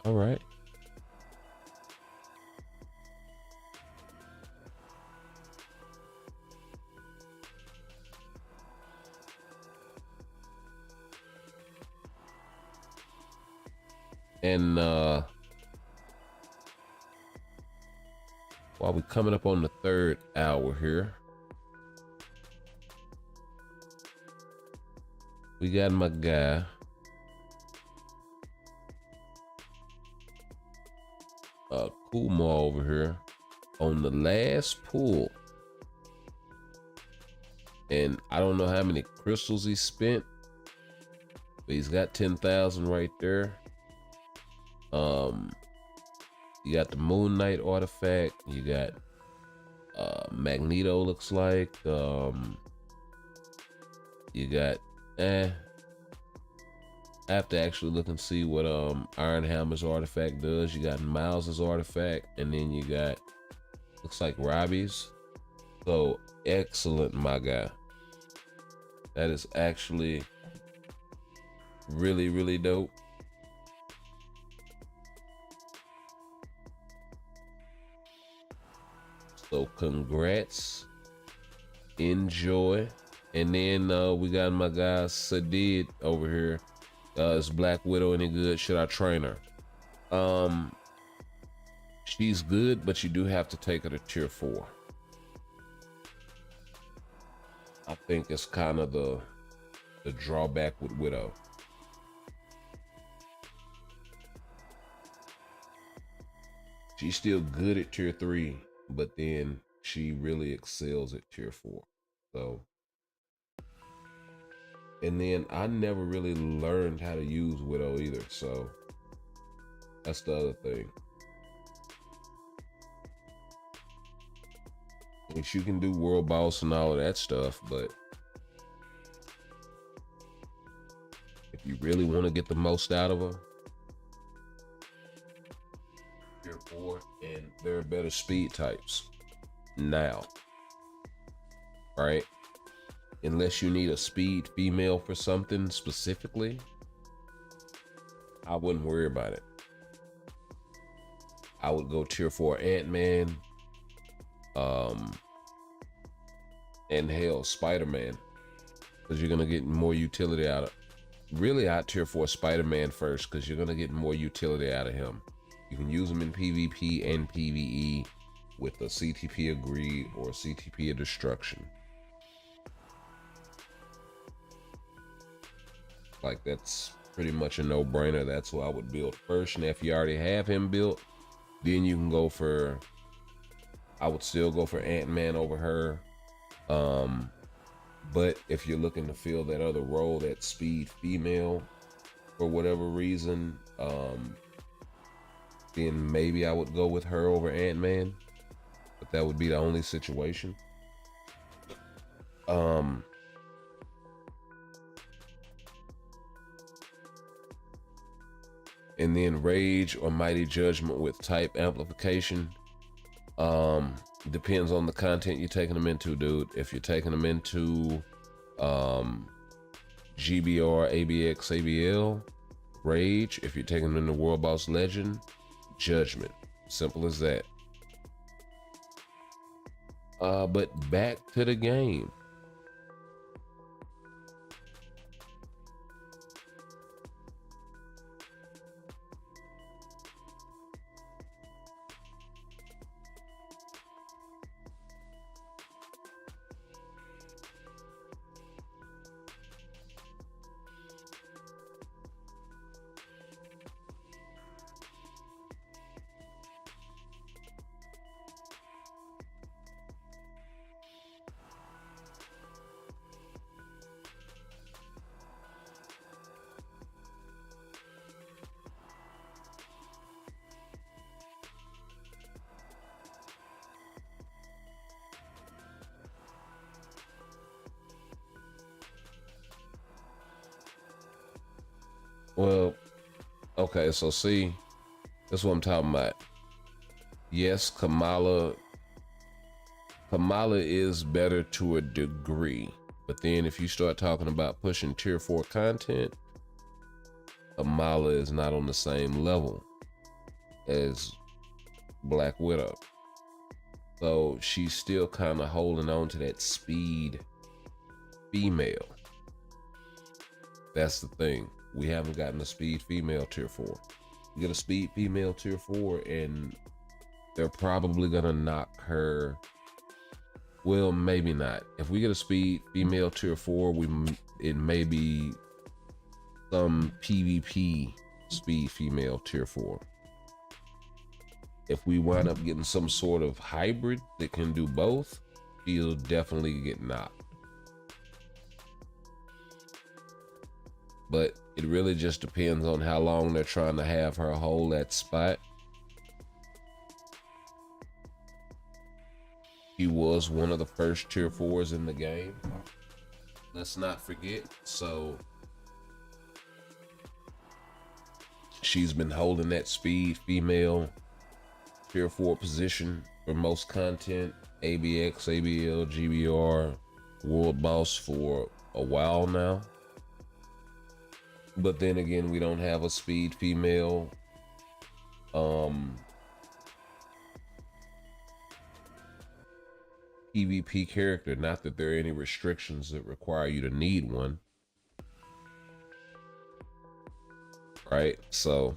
All right. And while we're coming up on the 3rd hour here, we got my guy Kuma over here on the last pull. And I don't know how many crystals he spent, but he's got 10,000 right there. You got the Moon Knight artifact. You got Magneto, looks like. You got I have to actually look and see what Iron Hammer's artifact does. You got Miles's artifact, and then you got, looks like Robbie's. So excellent, my guy. That is actually really, really dope. So congrats, enjoy. And then we got my guy Sadid over here. Is Black Widow any good? Should I train her? She's good, but you do have to take her to tier 4. I think it's kind of the drawback with Widow. She's still good at tier 3, but then she really excels at tier 4. So, and then I never really learned how to use Widow either, so that's the other thing. Which you can do world boss and all of that stuff, but if you really want to get the most out of her, tier 4, and there are better speed types now, right? Unless you need a speed female for something specifically, I wouldn't worry about it. I would go tier 4 Ant-Man, and hell, Spider-Man, because you're gonna get more utility out of. Really, I'd tier 4 Spider-Man first, because you're gonna get more utility out of him. You can use him in PvP and PvE with a CTP of Greed or CTP of Destruction. Like, that's pretty much a no-brainer. That's what I would build first. And if you already have him built, then you can go for, I would still go for Ant-Man over her. But if you're looking to fill that other role, that speed female, for whatever reason, then maybe I would go with her over Ant-Man. But that would be the only situation. And then Rage or Mighty Judgment with type amplification. Depends on the content you're taking them into, dude. If you're taking them into GBR, ABX, ABL, Rage. If you're taking them into World Boss Legend, Judgment. Simple as that. But back to the game. Well, okay, so see, that's what I'm talking about. Yes, Kamala is better to a degree, but then if you start talking about pushing tier 4 content, Kamala is not on the same level as Black Widow. So she's still kind of holding on to that speed female. That's the thing. We haven't gotten a speed female tier 4. get a speed female tier 4, and they're probably gonna knock her. Well, maybe not. If we get a speed female tier 4, it may be some PvP speed female tier 4. If we wind up getting some sort of hybrid that can do both, she'll definitely get knocked. But it really just depends on how long they're trying to have her hold that spot. She was one of the first tier 4s in the game. Let's not forget. So she's been holding that speed female tier 4 position for most content, ABX, ABL, GBR, World Boss for a while now. But then again, we don't have a speed female PvP character. Not that there are any restrictions that require you to need one, right? So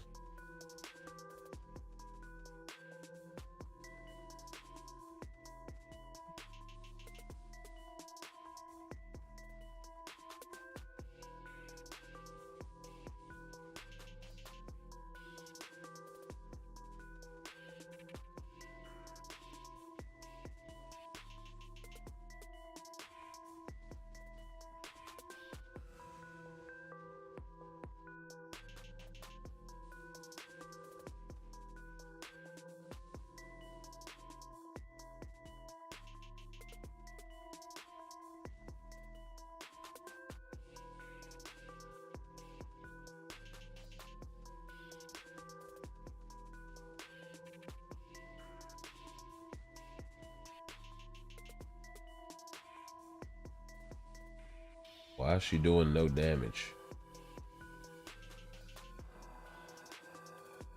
why is she doing no damage?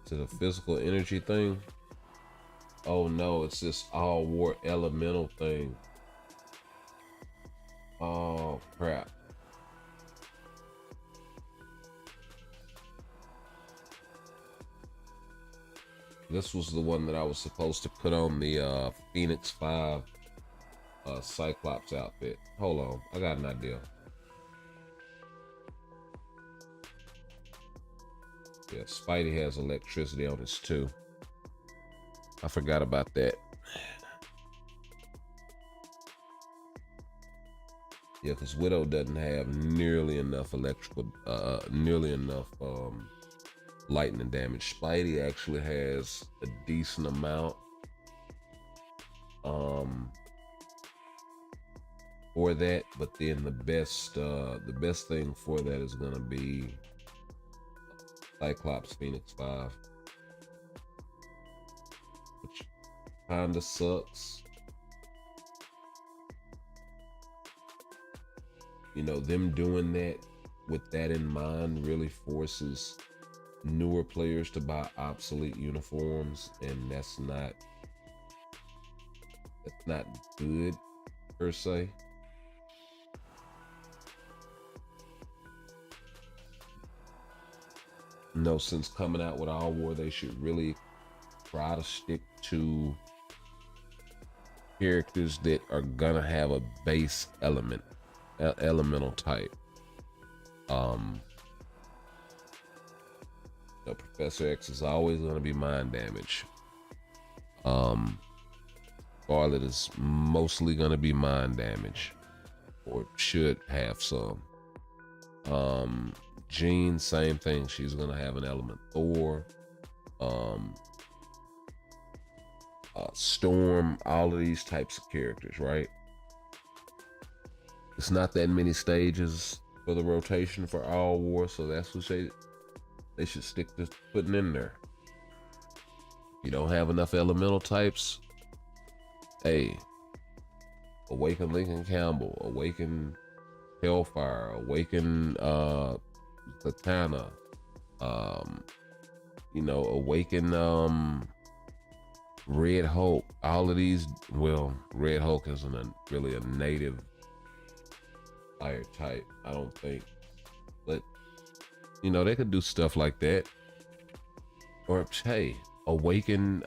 To the physical energy thing? Oh no, it's this all war elemental thing. Oh crap. This was the one that I was supposed to put on the Phoenix 5 Cyclops outfit. Hold on, I got an idea. Yeah, Spidey has electricity on his too. I forgot about that. Yeah, because Widow doesn't have nearly enough lightning damage. Spidey actually has a decent amount for that, but then the best thing for that is gonna be Cyclops Phoenix 5, which kinda sucks. You know, them doing that with that in mind really forces newer players to buy obsolete uniforms, and that's not good per se. No, since coming out with All War, they should really try to stick to characters that are gonna have a base elemental type. Professor X is always gonna be mind damage. Scarlet is mostly gonna be mind damage, or should have some. Jean, same thing. She's gonna have an element. Thor, Storm, all of these types of characters, right? It's not that many stages for the rotation for All War, so that's what they should stick to putting in there. You don't have enough elemental types. Hey, Awaken Lincoln Campbell, Awaken Hellfire, Awaken Katana, Awaken Red Hulk. All of these, well, Red Hulk isn't really a native fire type, I don't think, but they could do stuff like that. Or hey, awaken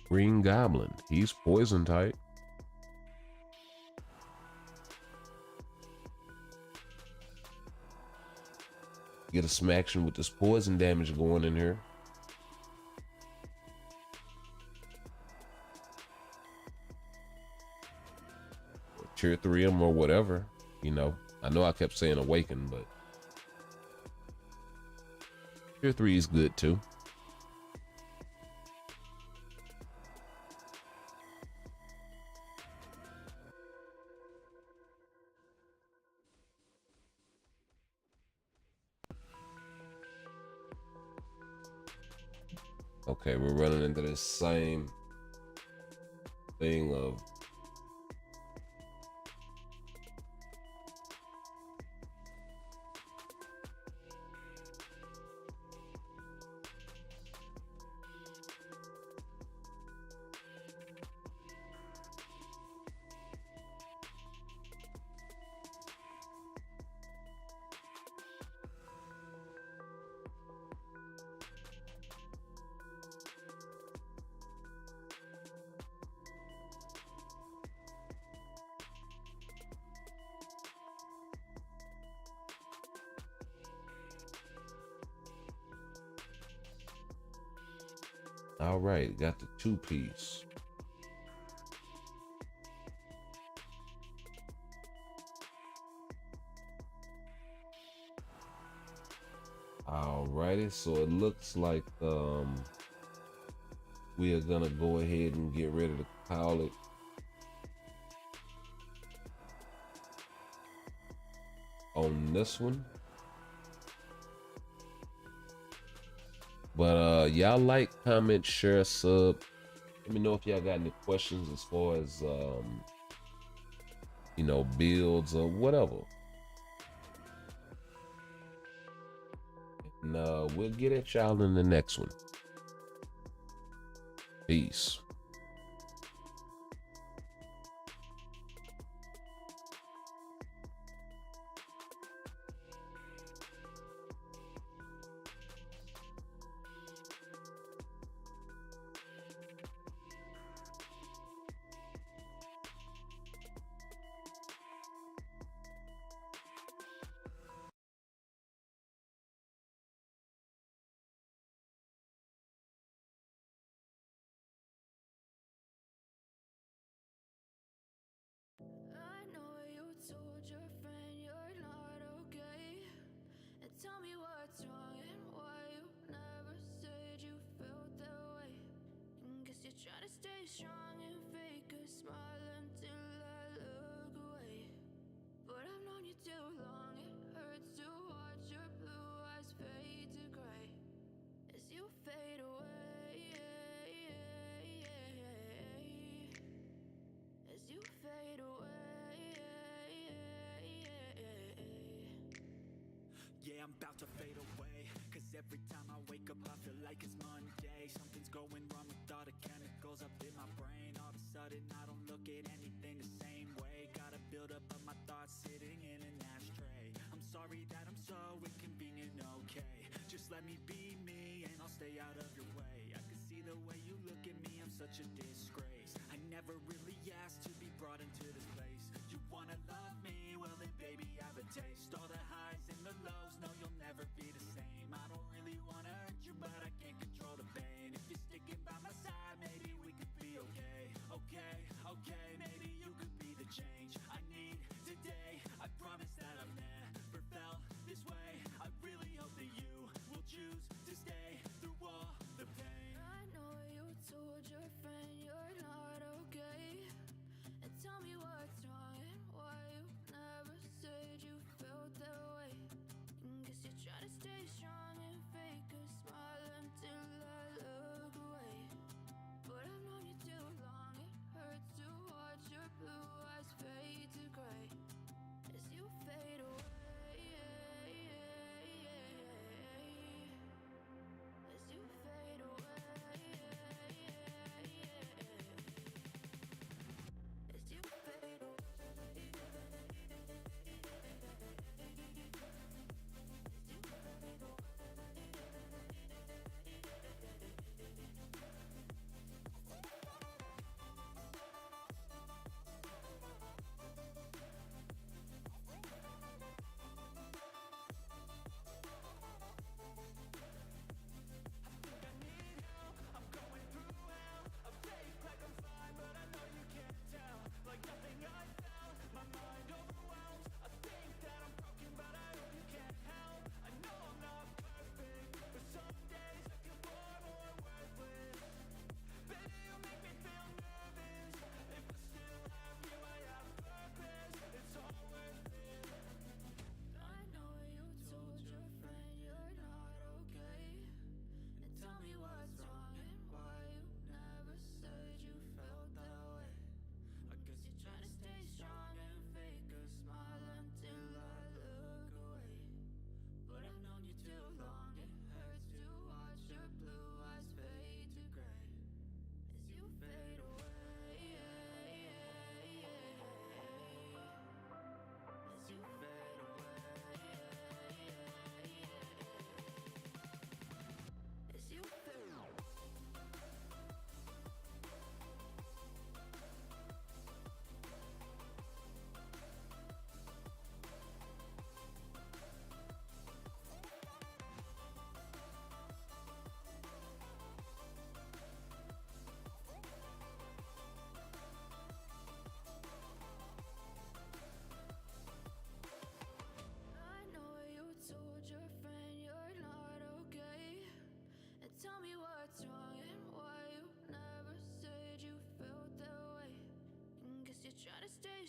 Green Goblin. He's poison type. Get a smaction with this poison damage going in here. Or tier 3 him or whatever. You know, I know I kept saying awaken, but tier 3 is good too. Okay, we're running into this same thing of all right, got the 2-piece. Alrighty, so it looks like we are gonna go ahead and get rid of the cowlick. On this one. But y'all like, comment, share, sub. Let me know if y'all got any questions as far as you know, builds or whatever. And we'll get at y'all in the next one. Peace. I know you told your friend you're not okay, and tell me what's wrong and why you never said you felt that way. And guess you're trying to stay strong and fake a smile until I look away. But I've known you too long, it hurts to watch your blue eyes fade to gray as you fade away. As you fade away. Yeah, I'm about to fade away, cause every time I wake up I feel like it's Monday. Something's going wrong with all the chemicals up in my brain. All of a sudden I don't look at anything the same way. Gotta build up of my thoughts sitting in an ashtray. I'm sorry that I'm so inconvenient, okay. Just let me be me and I'll stay out of your way. I can see the way you look at me, I'm such a disgrace. I never really asked to be brought into this place. You wanna love me? Well then baby I have a taste. All the highs and the lows, no you'll never be the same. I don't really wanna hurt you but I can't control the pain. If you're sticking by my side, maybe we could be okay. Okay, maybe you could be the change I need today. I promise that I've never felt this way. I really hope that you will choose to stay through all the pain. I know you told your friend you're not okay, and tell me what's wrong and why you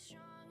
strong.